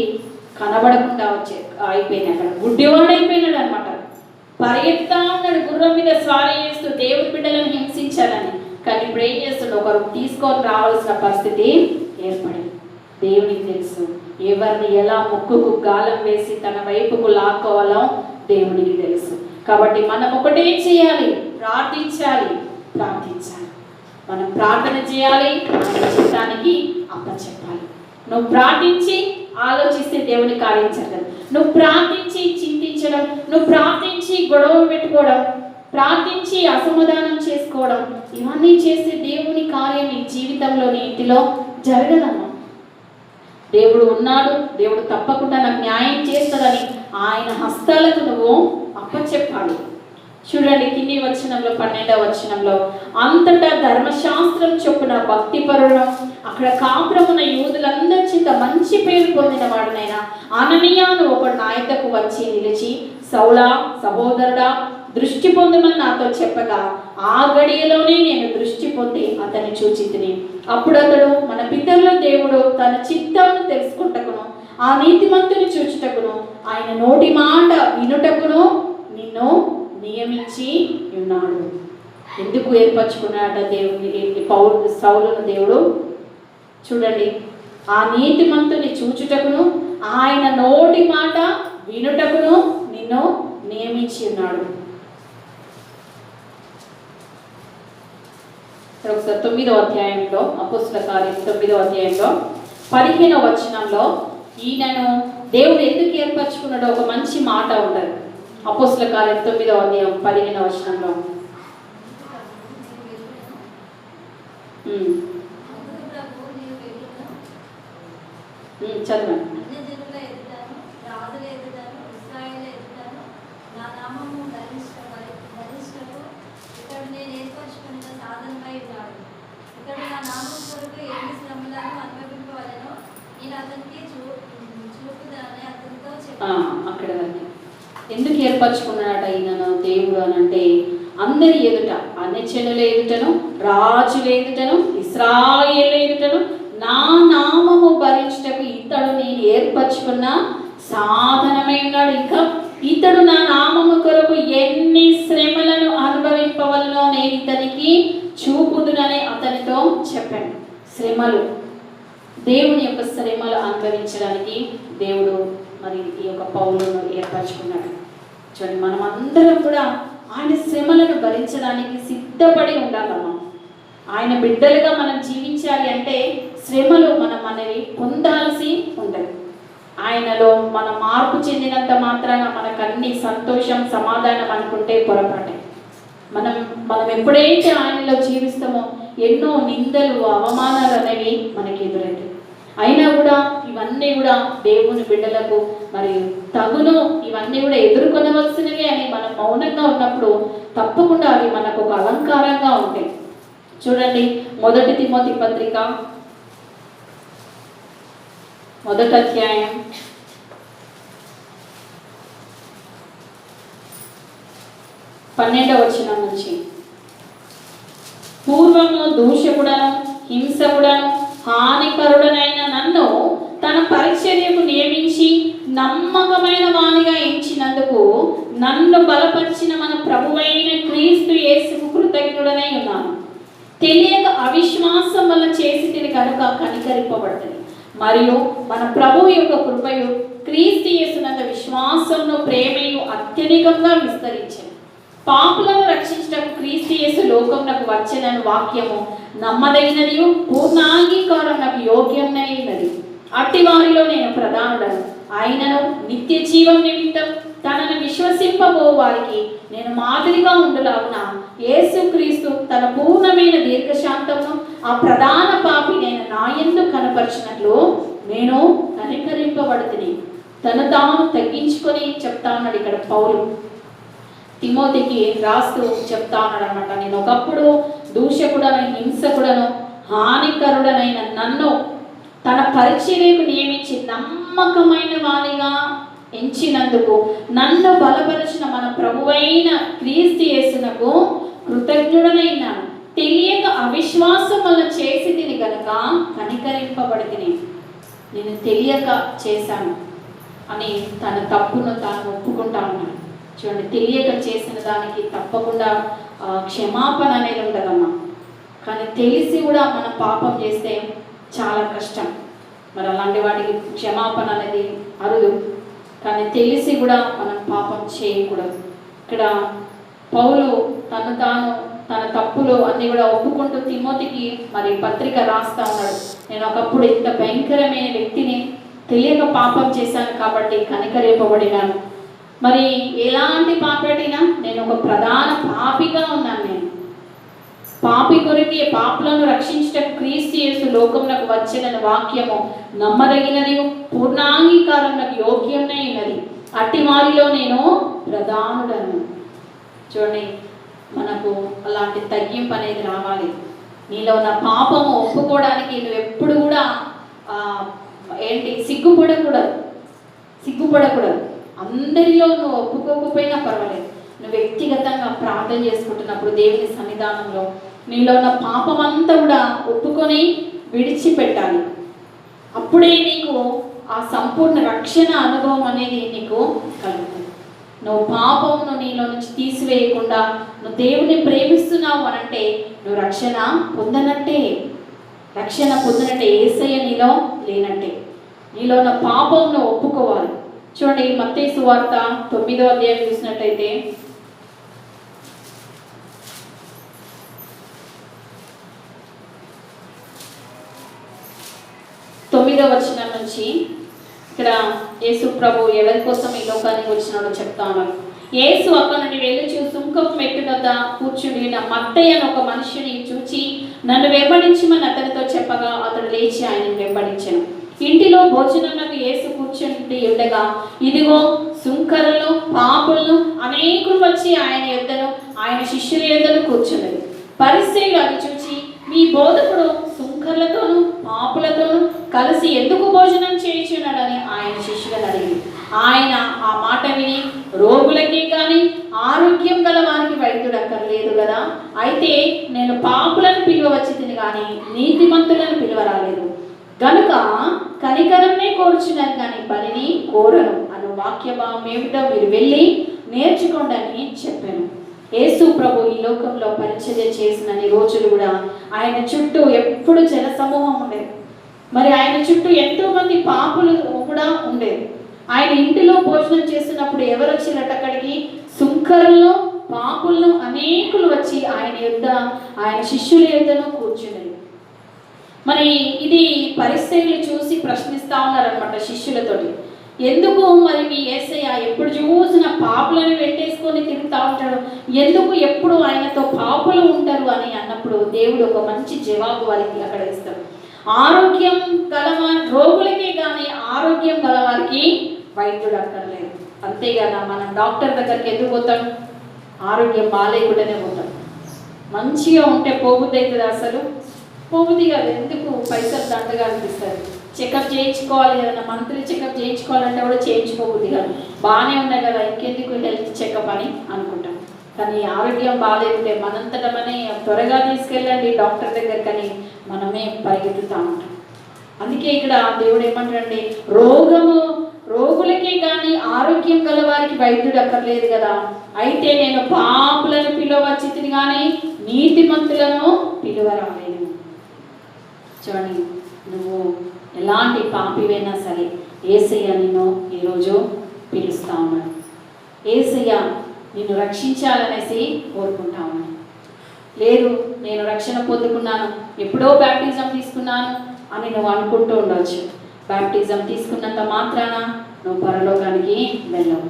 కనబడకుండా అయిపోయింది. అక్కడ గుడ్డివాడైపోయినాడు అనమాట. పరిగెత్తా ఉన్నాడు గుర్రం మీద స్వారీ చేస్తూ దేవుని బిడ్డలను హింసించాలని. కానీ ఇప్పుడు ఏం చేస్తాడు? ఒకరు తీసుకొని రావాల్సిన పరిస్థితి ఏర్పడింది. దేవునికి తెలుసు ఎవరిని ఎలా ముక్కుకు గాలం వేసి తన వైపుకు లాక్కోవాలో దేవునికి తెలుసు. కాబట్టి మనం ఒకటే చేయాలి, ప్రార్థించాలి. మనం ప్రార్థన చేయాలి, మన చిత్తానికి అప్పచెప్పాలి. నువ్వు ప్రార్థించి ఆలోచిస్తే దేవుని కార్యం జరగదు. నువ్వు ప్రార్థించి చింతించడం, నువ్వు ప్రార్థించి గొడవ పెట్టుకోవడం, ప్రార్థించి అసమాధానం చేసుకోవడం, ఇవన్నీ చేస్తే దేవుని కార్యం నీ జీవితంలో నీ ఇంటిలో జరగదమ్మా. దేవుడు ఉన్నాడు, దేవుడు తప్పకుండా నాకు న్యాయం చేస్తాడని ఆయన హస్తాలకు నువ్వు అప్పచెప్పాలి. చూడండి కింది వచనంలో 12వ వచనంలో, అంతటా ధర్మశాస్త్రం చొప్పున భక్తిపరులను అక్కడ కాపురమున్న యూదులందరి చేత మంచి పేరు పొందిన వాడినైనా అననీయాను ఒకడు నా యొద్దకు వచ్చి నిలిచి, సౌలా సహోదరుడా దృష్టి పొందమని నాతో చెప్పగా ఆ గడియలోనే నేను దృష్టి పొంది అతన్ని చూచితిని. అప్పుడు అతడు, మన పితరుల దేవుడు తన చిత్తమును తెలుసుకుంటకును ఆ నీతిమంతుని చూచుటకును ఆయన నోటి మాట వినుటకును నిన్ను నియమించి ఉన్నాడు. ఎందుకు ఏర్పరచుకున్నాడ దేవుని సౌలును దేవుడు? చూడండి, ఆ నీతిమంతుని చూచుటకును ఆయన నోటి మాట వినుటకును నిన్ను నియమించి ఉన్నాడు. ఒకసారి 9వ అధ్యాయంలో, అపోస్తలుల కార్యం 9వ అధ్యాయంలో 15వ వచనంలో ఈయనను దేవుడు ఎందుకు ఏర్పరచుకున్నాడో ఒక మంచి మాట ఉంటుంది. అపోస్తలుల కార్యం 9వ అధ్యాయం 15వ వచనంలో చదవండి. అక్కడ ఎందుకు ఏర్పరచుకున్నాడట ఈయనను దేవుడు అని అంటే, అందరి ఎదుట, అన్యజనుల ఎదుటను, రాజుల ఎదుటను, ఇశ్రాయేలు ఎదుటను నా నామము భరించుటకు ఇతడు నేను ఏర్పరచుకున్న సాధనమై ఉన్నాడు. ఇంకా ఇతడు నా నామము కొరకు ఎన్ని శ్రమలను అనుభవింపవలనో నేను ఇతనికి చూపుదునని అతనితో చెప్పాను. శ్రమలు, దేవుని యొక్క శ్రమలు అనుభవించడానికి దేవుడు మరి ఈ యొక్క పౌలును ఏర్పరచుకున్నాడు. చూడండి, మనం అందరం కూడా ఆయన శ్రమలను భరించడానికి సిద్ధపడి ఉండాలమ్మా. ఆయన బిడ్డలుగా మనం జీవించాలి అంటే శ్రమలు మనం అనేవి పొందాల్సి ఉంటుంది. ఆయనలో మనం మార్పు చెందినంత మాత్రాన మనకు అన్ని సంతోషం సమాధానం అనుకుంటే పొరపాటే. మనం ఎప్పుడైతే ఆయనలో జీవిస్తామో ఎన్నో నిందలు అవమానాలు అనేవి మనకి ఎదురవుతాయి. అయినా కూడా ఇవన్నీ కూడా దేవుని బిడ్డలకు మరి తగును, ఇవన్నీ కూడా ఎదుర్కొనవలసినవి అని మనం మౌనంగా ఉన్నప్పుడు తప్పకుండా అవి మనకు ఒక అలంకారంగా ఉంటాయి. చూడండి, 1 తిమోతి పత్రిక 1వ అధ్యాయం 12వ వచనం నుంచి, పూర్వము దూషకుడను హింసకుడను హానికరుడనైన నన్ను తన పరిచర్యకు నియమించి నమ్మకమైన వానిగా ఎంచినందుకు నన్ను బలపరిచిన మన ప్రభువైన క్రీస్తు యేసుకు కృతజ్ఞుడనై ఉన్నాను. తెలియక అవిశ్వాసం వల్ల చేసి తిని కనుక కనికరింపబడుతుంది. మరియు మన ప్రభువు యొక్క కృపయు క్రీస్తు యేసునందు విశ్వాసమును ప్రేమయు అత్యధికంగా విస్తరించింది. పాపులను రక్షించటకు క్రీస్తు యేసు లోకమునకు వచ్చెనని వాక్యము నమ్మదగినది, పూర్ణాంగీకారమునకు యోగ్యమైనది. అట్టి వారిలో నేను ప్రధానుడను. ఆయనను నిత్య జీవం నిమిత్తం తనను విశ్వసింపబో వారికి నేను మాదిరిగా ఉండులాగున యేసుక్రీస్తు తన పూర్ణమైన దీర్ఘశాంతమును ఆ ప్రధాన పాపి నేను నాయందు కనపరిచినట్లు నేను కనికరింపబడుతుంది. తను తాను తగ్గించుకొని చెప్తా ఉన్నాడు ఇక్కడ పౌలు. తిమోతికి రాస్తూ చెప్తా ఉన్నాడు అనమాట, నేను ఒకప్పుడు దూషకుడను హింసకుడను హానికరుడనైన నన్ను తన పరిచర్యకు నియమించి నమ్మకమైన వానిగా ఎంచినందుకు నన్ను బలపరిచిన మన ప్రభువైన క్రీస్తు యేసునకు కృతజ్ఞుడనైనాను. తెలియక అవిశ్వాసం వల్ల చేసి తిని గనుక కనికరింపబడితిని. నేను తెలియక చేశాను అని తన తప్పును తాను ఒప్పుకుంటా ఉన్నాను. చూడండి, తెలియక చేసిన దానికి తప్పకుండా క్షమాపణ అనేది ఉండదమ్మా. కానీ తెలిసి కూడా మనం పాపం చేస్తే చాలా కష్టం. మరి అలాంటి వాటికి క్షమాపణ అనేది అరుదు. కానీ తెలిసి కూడా మనం పాపం చేయకూడదు. ఇక్కడ పౌలు తన తప్పులు అన్నీ కూడా ఒప్పుకుంటూ తిమోతికి మరి పత్రిక రాస్తా ఉన్నాడు. నేను ఒకప్పుడు ఇంత భయంకరమైన వ్యక్తిని, తెలియక పాపం చేశాను కాబట్టి కనికరింపబడినాను. మరి ఎలాంటి పాపడినా నేను ఒక ప్రధాన పాపిగా ఉన్నాను. నేను పాపి కొరకే పాపులను రక్షించటకు క్రీస్తు యేసు లోకమునకు వచ్చెనని వాక్యము నమ్మదగినది, పూర్ణాంగీకారమునకు యోగ్యమైనది. అట్టి వారిలో నేను ప్రధానుడను. చూడండి, మనకు అలాంటి తగ్గింపు అనేది రావాలి. నీలో ఉన్న పాపము ఒప్పుకోవడానికి నువ్వు ఎప్పుడు కూడా సిగ్గుపడకూడదు. అందరిలో నువ్వు ఒప్పుకోకపోయినా పర్వాలేదు. నువ్వు వ్యక్తిగతంగా ప్రార్థన చేసుకుంటున్నప్పుడు దేవుని సన్నిధానంలో నీలో ఉన్న పాపం అంతా కూడా ఒప్పుకొని విడిచిపెట్టాలి. అప్పుడే నీకు ఆ సంపూర్ణ రక్షణ అనుభవం అనేది నీకు కలుగుతుంది. నువ్వు పాపమును నీలో నుంచి తీసివేయకుండా నువ్వు దేవుని ప్రేమిస్తున్నావు అనంటే నువ్వు రక్షణ పొందనట్టే. యేసయ్య నీలో లేనట్టే. నీలో ఉన్న పాపమును ఒప్పుకోవాలి. చూడండి, మత్తయి సువార్త 9వ అధ్యాయం చూసినట్టయితే 9వ వచనం నుంచి ఇక్కడ యేసు ప్రభు ఎవరి కోసం ఈ లోకానికి వచ్చినాడో చెప్తా ఉన్నారు. యేసు అక్కడ నుండి వెళ్ళి సుంకపు మెట్టు వద్ద కూర్చుని మత్తయి అని ఒక మనిషిని చూచి నన్ను వెంబడించమని అతనితో చెప్పగా అతడు లేచి ఆయనను వెంబడించాను. ఇంటిలో భోజనమునకు యేసు కూర్చుని ఉండగా ఇదిగో సుంకరులు పాపులను అనేకులు వచ్చి ఆయన శిష్యుల యొద్దను కూర్చున్నది. పరిసయ్యులు అది చూచి మీ బోధకుడు సుంకర్లతోనూ పాపులతోనూ కలిసి ఎందుకు భోజనం చేయుచున్నాడని ఆయన శిష్యులను అడిగింది. ఆయన ఆ మాట విని రోగులకే కానీ ఆరోగ్యం గల వారికి వైద్యుడు అక్కర్లేదు కదా, అయితే నేను పాపులను పిలువవచ్చితిని కానీ నీతిమంతులను పిలువరాలేదు, గనుక కనికరమే కోరుచున్నాను కానీ బలిని కోరను అను వాక్య భావం ఏమిటో మీరు వెళ్ళి నేర్చుకోండి అని చెప్పాను. యేసు ప్రభు ఈ లోకంలో పరిచర్య చేసిన రోజులు కూడా ఆయన చుట్టూ ఎప్పుడు జన సమూహం ఉండేది. మరి ఆయన చుట్టూ ఎంతో మంది పాపులు కూడా ఉండేది. ఆయన ఇంటిలో భోజనం చేస్తున్నప్పుడు ఎవరు వచ్చినట్టు అక్కడికి సుంకరులను పాపులను అనేకులు వచ్చి ఆయన శిష్యుల యొద్దను కూర్చునేది. మరి ఇది పరిస్థితులు చూసి ప్రశ్నిస్తా ఉన్నారనమాట శిష్యులతోటి. ఎందుకు మరి మీ యేసయ్య ఎప్పుడు చూసిన పాపులను వెంటేసుకొని తిరుగుతూ ఉంటాడు, ఎందుకు ఎప్పుడు ఆయనతో పాపులు ఉంటారు అని అన్నప్పుడు దేవుడు ఒక మంచి జవాబు వారికి అక్కడ ఇస్తాడు. ఆరోగ్యం రోగులకే కానీ ఆరోగ్యం గలవారికి వైద్యుడు అక్కర్లేదు. అంతేగాదా మనం డాక్టర్ దగ్గరికి ఎందుకు పోతాం? ఆరోగ్యం బాగాలేకుండానే పోతాం. మంచిగా ఉంటే పోబుద్ది అవుతుంది, అసలు పోబుద్ది కాదు. ఎందుకు పైసలు దండగా అనిపిస్తుంది. చెకప్ చేయించుకోవాలి కదా, మంత్లీ చెకప్ చేయించుకోవాలంటే కూడా చేయించుకోబుద్ది కాదు. బాగానే ఉన్నాయి కదా, ఇంకెందుకు హెల్త్ చెకప్ అని అనుకుంటాం. కానీ ఆరోగ్యం బాగాలేకుంటే మనంతటా త్వరగా తీసుకెళ్ళండి డాక్టర్ దగ్గర, కానీ మనమే పరిగెత్తుతూ ఉంటాం. అందుకే ఇక్కడ దేవుడు ఏమంటాడండి, రోగులకే కానీ ఆరోగ్యం గల వారికి వైద్యుడు అక్కర్లేదు కదా, అయితే నేను పాపులను పిలువచ్చితిని కానీ నీతిమంతులను పిలువరాలేదు. చూడండి, నువ్వు ఎలాంటి పాపివైనా సరే యేసయ్య నిన్ను ఈరోజు పిలుస్తా ఉన్నాడు. యేసయ్య నిన్ను రక్షించాలనేసి కోరుకుంటా ఉన్నాను. లేదు నేను రక్షణ పొందుకున్నాను, ఎప్పుడో బ్యాప్టిజం తీసుకున్నాను అని నువ్వు అనుకుంటూ ఉండవచ్చు. బ్యాప్టిజం తీసుకున్నంత మాత్రాన నువ్వు పరలోకానికి వెళ్ళవు.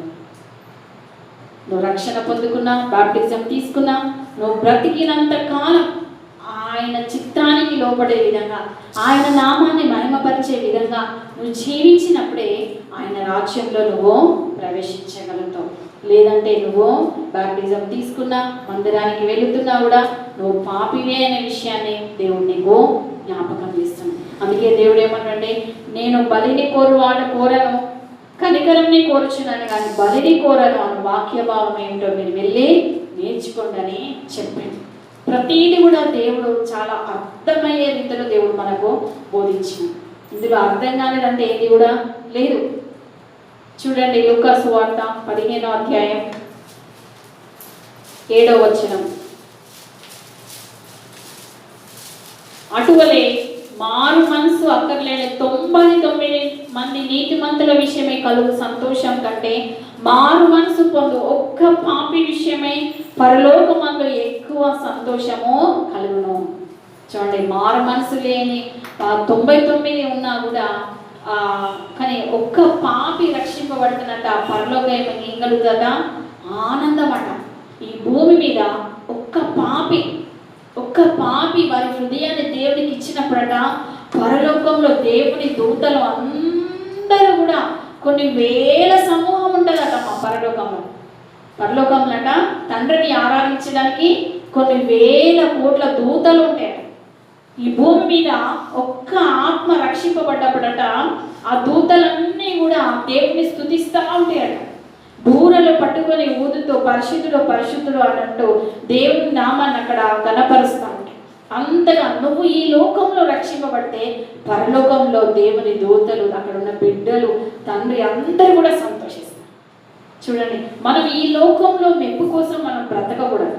నువ్వు రక్షణ పొందుకున్నా, బ్యాప్టిజం తీసుకున్నా, నువ్వు బ్రతికినంత కాలం ఆయన చిత్తానికి లోపడే విధంగా, ఆయన నామాన్ని మహిమపరిచే విధంగా నువ్వు జీవించినప్పుడే ఆయన రాజ్యంలో నువ్వు ప్రవేశించగలుగుతావు. లేదంటే నువ్వు బ్యాప్టిజం తీసుకున్నా, మందిరానికి వెళుతున్నా కూడా నువ్వు పాపివే అనే విషయాన్ని దేవుడు నీకు జ్ఞాపకం చేస్తున్నాడు. అందుకే దేవుడు ఏమన్నాడంటే, నేను బలిని కోరను, కనికరంని కోరుచున్నాను కానీ బలిని కోరను అన్న వాక్యభావం ఏమిటో మీరు వెళ్ళి నేర్చుకోండి అని చెప్పాడు. ప్రతీది కూడా దేవుడు చాలా అర్థమయ్యే రీతిలో దేవుడు మనకు బోధించింది. ఇందులో అర్థం కానిదంటే ఏది కూడా లేదు. చూడండి, లూకా సువార్త 15వ అధ్యాయం 7వ వచనం. అటువలే మారు మనసు అక్కర్లేని 99 మంది నీతిమంతుల విషయమై కలుగు సంతోషం కంటే మారు మనసు పొందు ఒక్క పాపి విషయమై పరలోకమందు ఎక్కువ సంతోషము కలుగును. చూడండి, మారు మనసు లేని 99 ఉన్నా కూడా కానీ ఒక్క పాపి రక్షింపబడుతున్నట్ట ఆ పరలోకం ఏం కలుగుతుందట? ఆనందం అట. ఈ భూమి మీద ఒక్క పాపి వారి హృదయాన్ని దేవునికి ఇచ్చినప్పుడట పరలోకంలో దేవుని దూతలు అందరూ కూడా కొన్ని వేల సమూహం ఉంటుందట మా పరలోకంలో. పరలోకంలోట తండ్రిని ఆరాధించడానికి కొన్ని వేల కోట్ల దూతలు ఉంటాయి. ఈ భూమి మీద ఒక్క ఆత్మ రక్షింపబడ్డప్పుడట ఆ దూతలన్నీ కూడా దేవుని స్తుతిస్తూ ఉంటాయట. బూరలు పట్టుకొని ఊదుతో పరిశుద్ధుడు పరిశుద్ధుడు అన్నట్టు దేవుని నామాన్ని అక్కడ కనపరుస్తూ ఉంటాయి. అంతగా నువ్వు ఈ లోకంలో రక్షింపబడితే పరలోకంలో దేవుని దూతలు, అక్కడ ఉన్న బిడ్డలు, తండ్రి అందరూ కూడా సంతోషిస్తారు. చూడండి, మనం ఈ లోకంలో మెప్పు కోసం మనం బ్రతకకూడదు.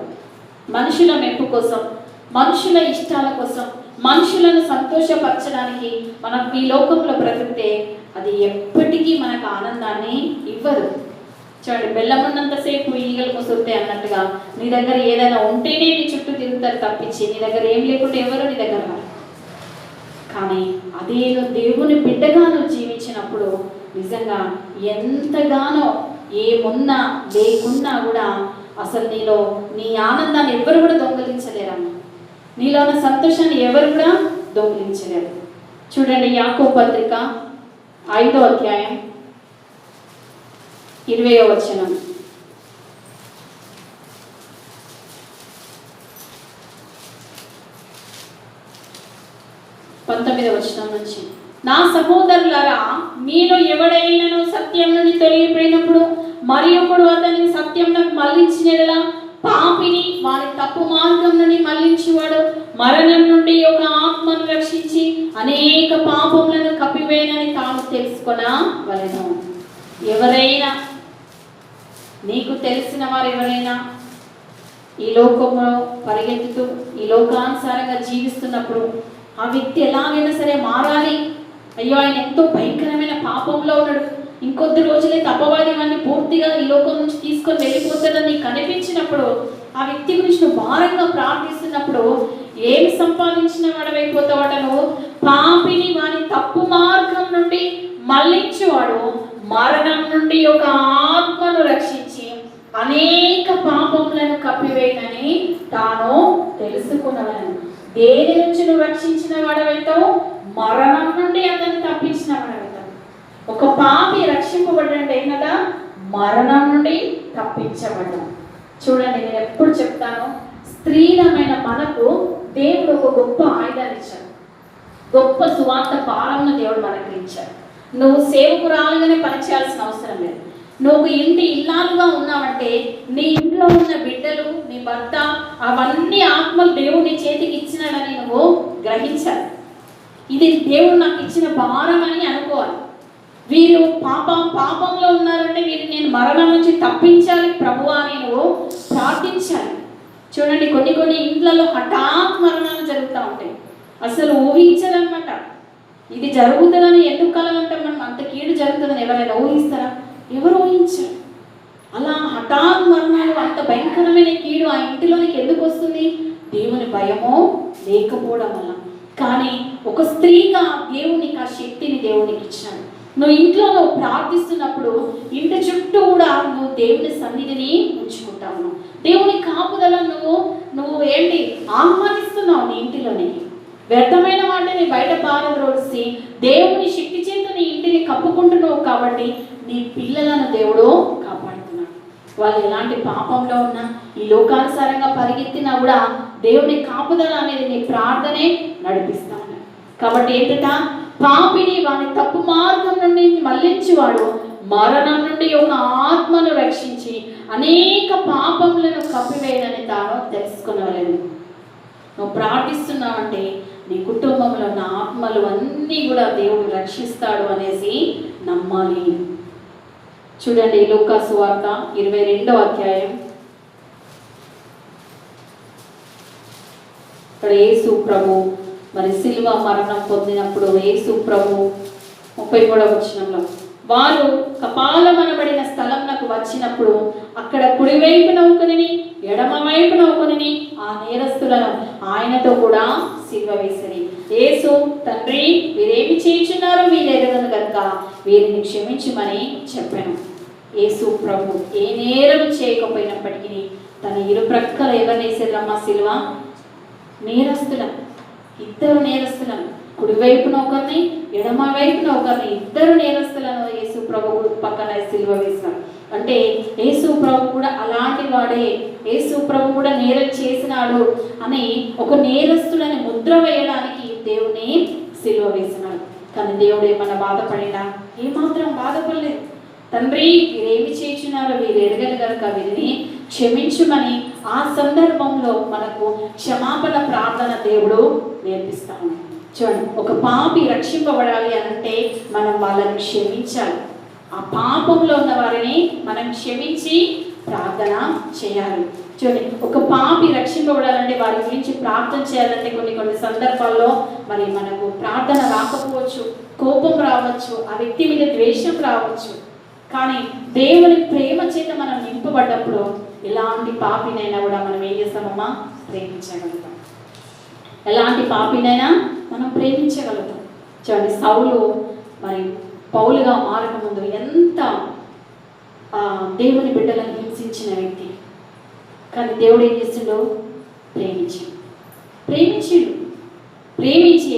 మనుషుల మెప్పు కోసం, మనుషుల ఇష్టాల కోసం, మనుషులను సంతోషపరచడానికి మనం ఈ లోకంలో బ్రతికితే అది ఎప్పటికీ మనకు ఆనందాన్ని ఇవ్వదు. చూడండి, బెల్లం ఉన్నంతసేపు ఈగలు ముసురుతాయి అన్నట్టుగా నీ దగ్గర ఏదైనా ఉంటేనే నీ చుట్టూ తిరుగుతారు తప్పించి నీ దగ్గర ఏం లేకుంటే ఎవరు నీ దగ్గర రారు. కానీ అదే దేవుని బిడ్డగా నువ్వు జీవించినప్పుడు నిజంగా ఎంతగానో ఏమున్నా లేకున్నా కూడా అసలు నీలో నీ ఆనందాన్ని ఎవరు కూడా దొంగిలించలేరమ్మా. నీలో ఉన్న సంతోషాన్ని ఎవరు కూడా దొంగిలించలేరు. చూడండి, యాకోబు పత్రిక 5వ అధ్యాయం 20వ వచనం. నుంచి, నా సహోదరులారా, మీలో ఎవడైనా సత్యం నుండి తొలగిపోయినప్పుడు మరి ఒకడు అతని సత్యంలోకి మళ్ళించినలా పాపిని వారి తప్పు మార్గం నుండి మళ్ళించేవాడు మరణం నుండి ఒక ఆత్మను రక్షించి అనేక పాపములను కప్పివేయనని తాను తెలుసుకొనవలెను. ఎవరైనా, నీకు తెలిసిన వారు ఎవరైనా ఈ లోకంలో పరిగెత్తుతూ ఈ లోకానుసారంగా జీవిస్తున్నప్పుడు ఆ వ్యక్తి ఎలాగైనా సరే మారాలి, అయ్యో ఆయన ఎంతో భయంకరమైన పాపంలో ఉన్నాడు, ఇంకొద్ది రోజులే అపవాదివాన్ని పూర్తిగా ఈ లోకం నుంచి తీసుకొని వెళ్ళిపోతాడని కనిపించినప్పుడు ఆ వ్యక్తి గురించి నువ్వు భారంగా ప్రార్థిస్తున్నప్పుడు ఏమి సంపాదించిన వాడవైపోతావాట, నువ్వు పాపిని వాని తప్పు మార్గం నుండి మళ్ళించేవాడు మరణం నుండి ఒక ఆత్మను రక్షించి అనేక పాపములను కప్పివేయనని తాను తెలుసుకున్నవను. దేని నుంచి నువ్వు రక్షించిన వాడవైతావు? మరణం నుండి అతను తప్పించిన వాడవైతావు. ఒక పాపి రక్షింపబడ్డంటే ఏంటంటే మరణం నుండి తప్పించబడ్డం. చూడండి, నేను ఎప్పుడు చెప్తాను, స్త్రీలమైన మనకు దేవుడు ఒక గొప్ప ఆయుధాన్ని ఇచ్చాడు, గొప్ప సువార్త భారంను దేవుడు మనకి ఇచ్చాడు. నువ్వు సేవకురాలుగానే పనిచేయాల్సిన అవసరం లేదు. నువ్వు ఇంటి ఇల్లాలుగా ఉన్నావంటే నీ ఇంట్లో ఉన్న బిడ్డలు, నీ భర్త, అవన్నీ ఆత్మలు దేవుడి చేతికి ఇచ్చినాడని నువ్వు గ్రహించాలి. ఇది దేవుడు నాకు ఇచ్చిన భారం అని అనుకోవాలి. వీరు పాపంలో ఉన్నారంటే వీరు నేను మరణం నుంచి తప్పించాలి ప్రభువా అని నువ్వు ప్రార్థించాలి. చూడండి, కొన్ని ఇంట్లలో హఠాత్ మరణాలు జరుగుతూ ఉంటాయి, అసలు ఊహించదనమాట. ఇది జరుగుతుందని ఎందుకు కలగంటాం మనం? అంత కీడు జరుగుతుందని ఎవరైనా ఊహిస్తారా? ఎవరు ఊహించారు? అలా హఠాత్ మరణాలు, అంత భయంకరమైన కీడు ఆ ఇంటిలోనికి ఎందుకు వస్తుంది? దేవుని భయమో లేకపోవడం వల్ల. కానీ ఒక స్త్రీగా దేవునికి ఆ శక్తిని దేవునికి ఇచ్చాడు. నువ్వు ఇంట్లో నువ్వు ప్రార్థిస్తున్నప్పుడు ఇంటి చుట్టూ కూడా నువ్వు దేవుని సన్నిధిని ఉంచుకుంటావు. దేవుని కాపుదలను నువ్వు ఏంటి ఆహ్వానిస్తున్నావు నీ ఇంటిలోనికి. వ్యర్థమైన వాటిని బయట పారద్రోసి దేవుని శక్తి చేత నీ ఇంటిని కప్పుకుంటున్నావు. కాబట్టి నీ పిల్లలను దేవుడు కాపాడుతున్నాడు. వాళ్ళు ఎలాంటి పాపంలో ఉన్నా, ఈ లోకానుసారంగా పరిగెత్తినా కూడా దేవుని కాపుదల అనేది నీ ప్రార్థనే నడిపిస్తాను. కాబట్టి ఏంటంట, పాపిని వాని తప్పు మార్గం నుండి మళ్ళించేవాడు మరణం నుండి ఒక ఆత్మను రక్షించి అనేక పాపములను కప్పివేయనని తాను తెలుసుకునవలేదు. నువ్వు ప్రార్థిస్తున్నావంటే నీ కుటుంబంలో ఉన్న ఆత్మలు అన్నీ కూడా దేవుడు రక్షిస్తాడు అనేసి నమ్మాలి. చూడండి, లూకా సువార్త 22వ అధ్యాయం. ఇక్కడ యేసు ప్రభు మరి సిలువ మరణం పొందినప్పుడు యేసు ప్రభు 33వ వచనంలో వారు కపాలమనబడిన స్థలంకు వచ్చినప్పుడు అక్కడ కుడివైపున ఒకరిని ఎడమ వైపున ఒకరిని ఆ నేరస్తులను ఆయనతో కూడా సిలువ వేసిరి. యేసు, తండ్రి వీరేమి చేయుచున్నారో వీరు ఎరుగరు కనుక వీరిని క్షమించమని చెప్పాను. యేసు ప్రభు ఏ నేరం చేయకపోయినప్పటికీ తన ఇరు ప్రక్కల ఎవరు వేసేదమ్మా సిలువ? నేరస్తులను, ఇద్దరు నేరస్తులను, కుడివైపున ఒకరిని ఎడమ వైపున ఒకరిని, ఇద్దరు నేరస్తులను యేసు ప్రభు పక్కన సిలువ వేశారు. అంటే యేసు ప్రభు కూడా అలాంటి వాడే, యేసు ప్రభు కూడా నేరం చేసినాడు అని ఒక నేరస్తుడని ముద్ర వేయడానికి దేవుని సిలువ వేసినాడు. కానీ దేవుడు ఏమన్నా బాధపడినా? ఏమాత్రం బాధపడలేదు. తండ్రి, వీరేమి చేస్తున్నారో వీరు ఎరగరు కనుక వీరిని క్షమించుమని ఆ సందర్భంలో మనకు క్షమాపణ ప్రార్థన దేవుడు నేర్పిస్తాము. చూడండి, ఒక పాపి రక్షింపబడాలి అనంటే మనం వాళ్ళని క్షమించాలి. ఆ పాపంలో ఉన్న వారిని మనం క్షమించి ప్రార్థన చేయాలి. చూడండి, ఒక పాపి రక్షింపబడాలంటే వారి గురించి ప్రార్థన చేయాలంటే కొన్ని సందర్భాల్లో మరి మనకు ప్రార్థన రాకపోవచ్చు, కోపం రావచ్చు, ఆ వ్యక్తి మీద ద్వేషం రావచ్చు. కానీ దేవుని ప్రేమ చేత మనం నింపబడ్డప్పుడు ఎలాంటి పాపినైనా కూడా మనం ఏం చేస్తామమ్మా? ప్రేమించగలుగుతాం. ఎలాంటి పాపినైనా మనం ప్రేమించగలుగుతాం. చూడండి, సౌలు మరి పౌలుగా మారకముందు ఎంత దేవుని బిడ్డలను హింసించిన వ్యక్తి. కానీ దేవుడు ఏం చేసిండో? ప్రేమించి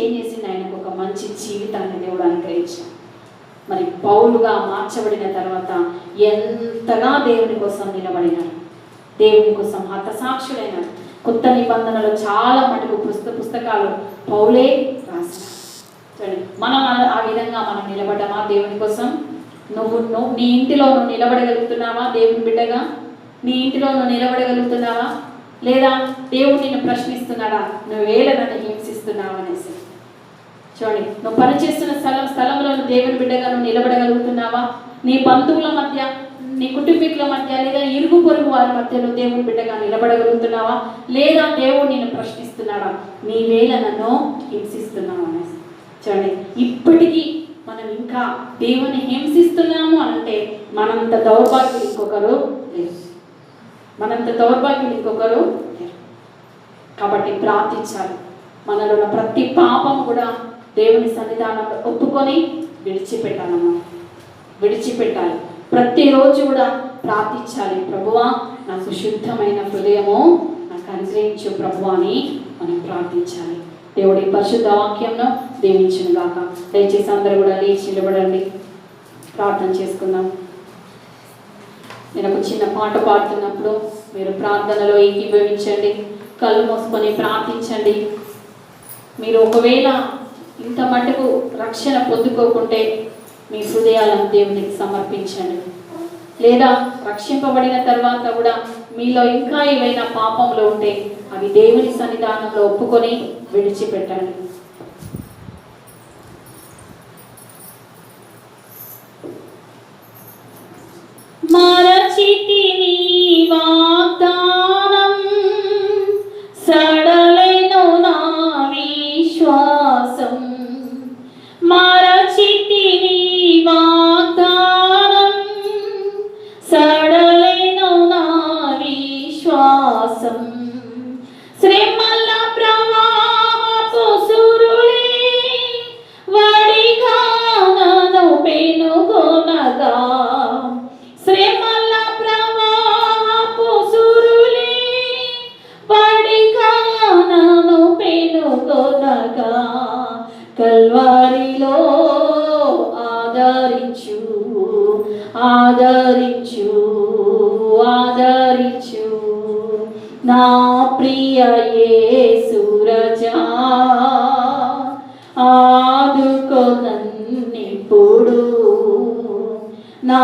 ఏం చేసిండు? ఆయనకు ఒక మంచి జీవితాన్ని దేవుడు అనుగ్రహించాడు. మరి పౌలుగా మార్చబడిన తర్వాత ఎంతగా దేవుని కోసం నిలబడినాడు, దేవుని కోసం హతసాక్షుడైనాడు. కొత్త నిబంధనలో చాలా మటుకు పుస్తకాలు పౌలే రాసినాడు. చూడండి, మనం ఆ విధంగా మనం నిలబడ్డామా దేవుని కోసం? నువ్వు నీ ఇంటిలో నువ్వు నిలబడగలుగుతున్నావా దేవుని బిడ్డగా? నీ ఇంటిలో నువ్వు నిలబడగలుగుతున్నావా? లేదా దేవుడు నిన్ను ప్రశ్నిస్తున్నాడా, నువ్వేళ నన్ను హింసిస్తున్నావు అనేసి? చూడండి, నువ్వు పనిచేస్తున్న స్థలంలో దేవుని బిడ్డగా నువ్వు నిలబడగలుగుతున్నావా? నీ బంధువుల మధ్య, నీ కుటుంబీకుల మధ్య, లేదా ఇరుగు పొరుగు వారి మధ్య నువ్వు దేవుని బిడ్డగా నిలబడగలుగుతున్నావా? లేదా దేవుడు నిన్ను ప్రశ్నిస్తున్నాడా, నీవేళ నన్ను హింసిస్తున్నావు అనేసి? చూడండి, ఇప్పటికీ మనం ఇంకా దేవుని హింసిస్తున్నాము అంటే మనంత దౌర్భాగ్యులు ఇంకొకరు లేరు. కాబట్టి ప్రార్థించాలి. మనలో ఉన్న ప్రతి పాపం కూడా దేవుని సన్నిధానంలో ఒప్పుకొని విడిచిపెట్టాలి. ప్రతిరోజు కూడా ప్రార్థించాలి. ప్రభువా, నాకు శుద్ధమైన హృదయము నాకు అనుగ్రహించు ప్రభువా అని మనం ప్రార్థించాలి. దేవుడి పరిశుద్ధ వాక్యంను దీవించును గాక. దయచేసి అందరూ కూడా లేచి నిలబడండి, ప్రార్థన చేసుకుందాం. నేను ఒక చిన్న పాట పాడుతున్నప్పుడు మీరు ప్రార్థనలో ఏకీభవించండి, కళ్ళు మూసుకొని ప్రార్థించండి. మీరు ఒకవేళ ఇంత మటుకు రక్షణ పొందుకోకుంటే మీ హృదయాలను దేవునికి సమర్పించండి. లేదా రక్షింపబడిన తర్వాత కూడా మీలో ఇంకా ఏవైనా పాపంలో ఉంటే అవి దేవుని సన్నిధానంలో ఒప్పుకొని విడిచిపెట్టండి. మరచితిని వాగ్దానం, సడలెను నా విశ్వాసం. మరచితిని వాగ్దానం, సడలెను నా విశ్వాసం. శ్రమల ప్రవాహపు సురులే వడిగా నన్ను పెనుగొనగా, శ్రమల ప్రవాహపు సురులే వడిగా నన్ను పెనుగొనగా, కల్వారిలో ఆదరించు నా ప్రియ యేసు రాజా, ఆదుకో నన్నిప్పుడు. నా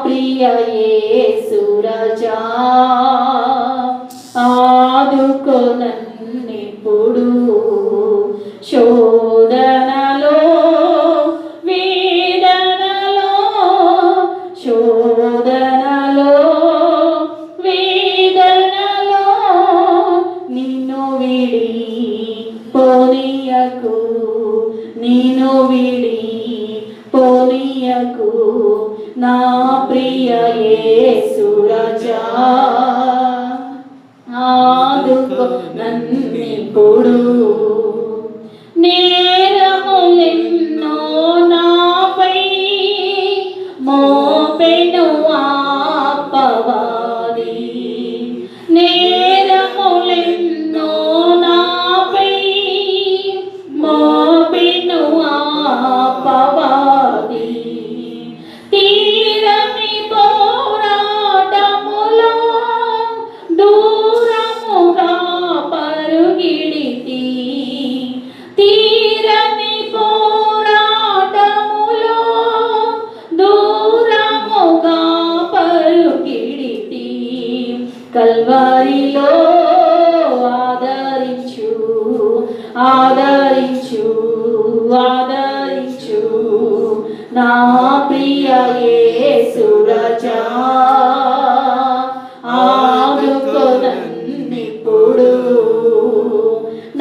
ప్రియ యేసు రాజా, ఆదుకో నన్నిప్పుడు. శోధనలో నిన్ను విడి పోనీయకు నా ప్రియ యేసు రాజా, ఆదుకో నన్నిప్పుడు. నేరములెన్నో నాపై మోపెను అపవాది, నేరములెన్నో నాపై మోపెను అపవాది. తీరని పోరాటములో కల్వరిలో ఆదరించు ఆదరించు ఆదరించు నా ప్రియ యేసు రాజా ఆదుకొనన్నిప్పుడు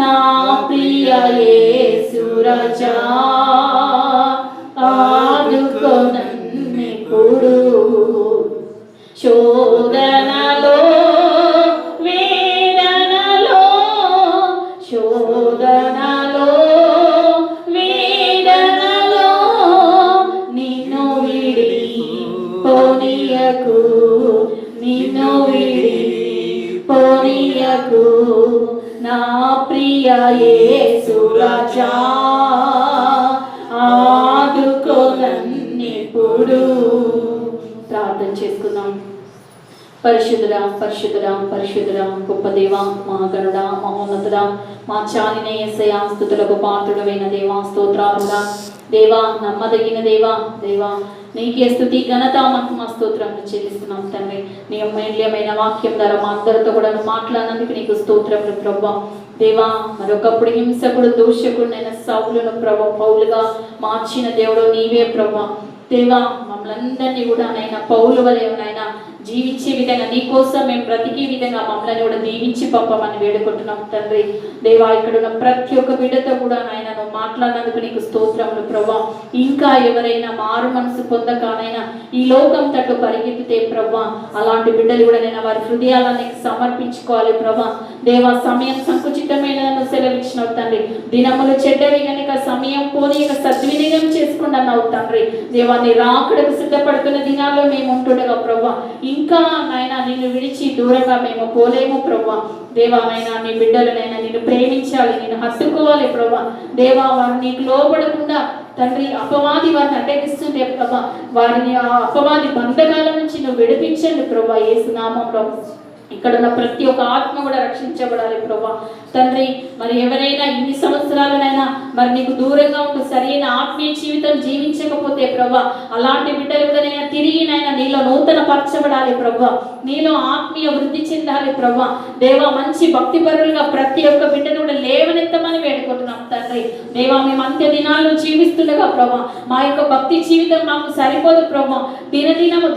నా ప్రియ యేసు రాజా ఆదుకొనన్నిప్పుడు శోధనలో వేదనలో శోధనలో వేదనలో నిన్ను విడి పోనీయకు నిన్ను విడి పోనీయకు నా ప్రియ యేసు రాజా ఆదుకొనన్నిప్పుడు. ప్రార్థన చేసుకుందాం. పరిశుద్ధుడా పరిశుద్ధుడా పరిశుద్ధుడా గొప్ప దేవా మహాగణుడా మహోన్నతుడా మా చాలిన యేసయ్యా స్తుతులకు పాత్రుడైన దేవా స్తోత్రాలుడా దేవా నమ్మదగిన దేవా దేవా నీకే స్తుతి ఘనత మహిమ స్తోత్రములు చెల్లిస్తున్నాం తండ్రి. నీ అమూల్యమైన వాక్యం ద్వారా మా అందరితో కూడా మాట్లాడినందుకు నీకు స్తోత్రములు ప్రభా దేవా. మరొకప్పుడు హింసకుడు దూషకుడు సౌలును ప్రభా పౌలుగా మార్చిన దేవుడు నీవే ప్రభా దేవా. మమ్మల్ందరినీ కూడా నైనా పౌలు వలె నైనా జీవించే విధంగా నీ కోసం మేము బ్రతికే విధంగా మమ్మల్ని కూడా దీవించి పంపమని వేడుకుంటున్నాం తండ్రి దేవా. ఇక్కడ ఉన్న ప్రతి ఒక్క బిడ్డతో కూడా నాయన నువ్వు మాట్లాడినందుకు నీకు స్తోత్రములు ప్రభా. ఇంకా ఎవరైనా మారు మనసు పొందకానైనా ఈ లోకం తట్టు పరిగెత్తితే ప్రభా అలాంటి బిడ్డలు కూడా నేను వారి హృదయాలని సమర్పించుకోవాలి ప్రభా దేవా. సమయం సంకుచితమైన సెలవిచ్చినావు తండ్రి. దినములు చెడ్డవి కనుక సమయం పోనీ సద్వినియోగం చేసుకున్నావు తండ్రి దేవా. నీ రాకడకు సిద్ధపడుతున్న దినాల్లో మేము ఉంటుండగా ప్రభా ఇంకా నాయన నిన్ను విడిచి దూరంగా మేము పోలేము ప్రభా దేవా. నైనా నీ బిడ్డలనైనా నిన్ను ప్రేమించాలి నిన్ను హత్తుకోవాలి ప్రభా దేవా. వారు నీకు లోబడకుండా తండ్రి అపవాది వారిని అడ్డగిస్తుంటే ప్రభా వారిని ఆ అపవాది బంధకాల నుంచి నువ్వు విడిపించండి ప్రభా యేసు నామములో. ఇక్కడ ఉన్న ప్రతి ఒక్క ఆత్మ కూడా రక్షించబడాలి ప్రభా తండ్రి. మరి ఎవరైనా ఇన్ని సంవత్సరాలనైనా మరి నీకు దూరంగా ఉంటూ సరైన ఆత్మీయ జీవితం జీవించకపోతే ప్రభా అలాంటి బిడ్డలు కూడా నైనా తిరిగి నైనా నీలో నూతన పరచబడాలి ప్రభా నీలో ఆత్మీయ వృద్ధి చెందాలి ప్రభా దేవా. మంచి భక్తి పరులుగా ప్రతి ఒక్క బిడ్డను కూడా లేవనెత్తమని వేడుకుంటున్నాం తండ్రి దేవా. మేము అంత్య దినాలను జీవిస్తుండగా ప్రభా మా యొక్క భక్తి జీవితం మాకు సరిపోదు ప్రభా. దినదినము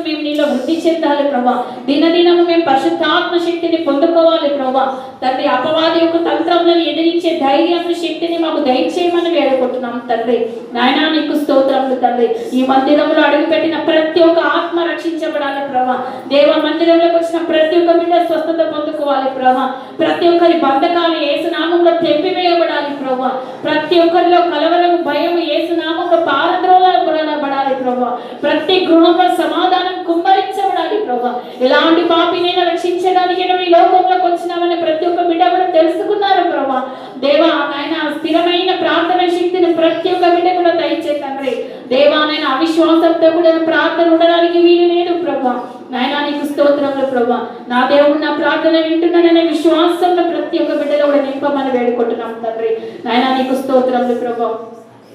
మేము నీలో వృద్ధి చెందాలి ప్రభా. దినదినము మేము పరిశుద్ధాత్మ శక్తిని పొందుకోవాలి ప్రభా తండ్రి. అపవాది యొక్క తంత్రములను ఎదిరించే ధైర్యాన్ని శక్తిని మాకు దయచేయమని వేడుకుంటున్నాం తండ్రి నాయనా. నీకు స్తోత్రములు తండ్రి. ఈ మందిరంలో అడుగుపెట్టిన ప్రతి ఒక్క ఆత్మ రక్షించబడాలి ప్రభా దేవ. మందిరంలోకి వచ్చిన ప్రతి ఒక్క బిడ్డ స్వస్థత పొందుకోవాలి ప్రభా. ప్రతి ఒక్కరి బంధకాలు యేసు నామములో తెంపివేయబడాలి ప్రభా. ప్రతి ఒక్కరిలో కలవరం భయం యేసు నామములో పారద్రోలబడాలి ప్రభా. ప్రతి గృహంలో సమాధానం కుమ్మరించబడాలి ప్రభా. ఎలాంటి పాపినైనా రక్షించడానికి ఈ లోకంలోకి వచ్చినామని ప్రతి ఒక్క బిడ్డ కూడా తెలుసుకున్నారు ప్రభా దేవా. నాయన స్థిరమైన ప్రార్థన శక్తిని ప్రతి ఒక్క బిడ్డ కూడా దయచేసి తండ్రి దేవా. నాయన అవిశ్వాసంతో కూడా ప్రార్థన ఉండడానికి వీలు లేదు ప్రభా నాయన. నీకు స్తోత్రములు ప్రభా. నా దేవుడు నా ప్రార్థన వింటున్నాననే విశ్వాసంలో ప్రతి ఒక్క బిడ్డలో కూడా నింపమని వేడుకుంటున్నాం తండ్రి నాయన. నీకు స్తోత్రములు ప్రభా.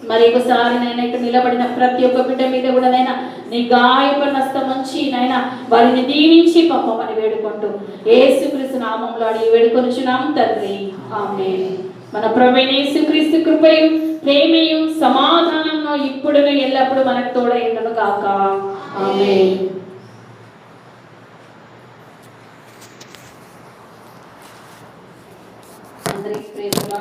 మరి ఒకసారి నైనా ఇక్కడ నిలబడిన ప్రతి ఒక్క బిడ్డ మీద కూడా నైనా నీ గాయపడిన హస్తం ఉంచి నైనా వారిని దీవించి పంపమని వేడుకుంటూ యేసుక్రీస్తు నామములో అడిగి వేడుకొనుచున్నాం తండ్రి ఆమేన్. మన ప్రభువైన యేసుక్రీస్తు కృపయు ప్రేమయు సమాధానము ఇప్పుడును ఎల్లప్పుడూ మనకు తోడై ఉండును గాక ఆమేన్. అందరికీ ప్రేమ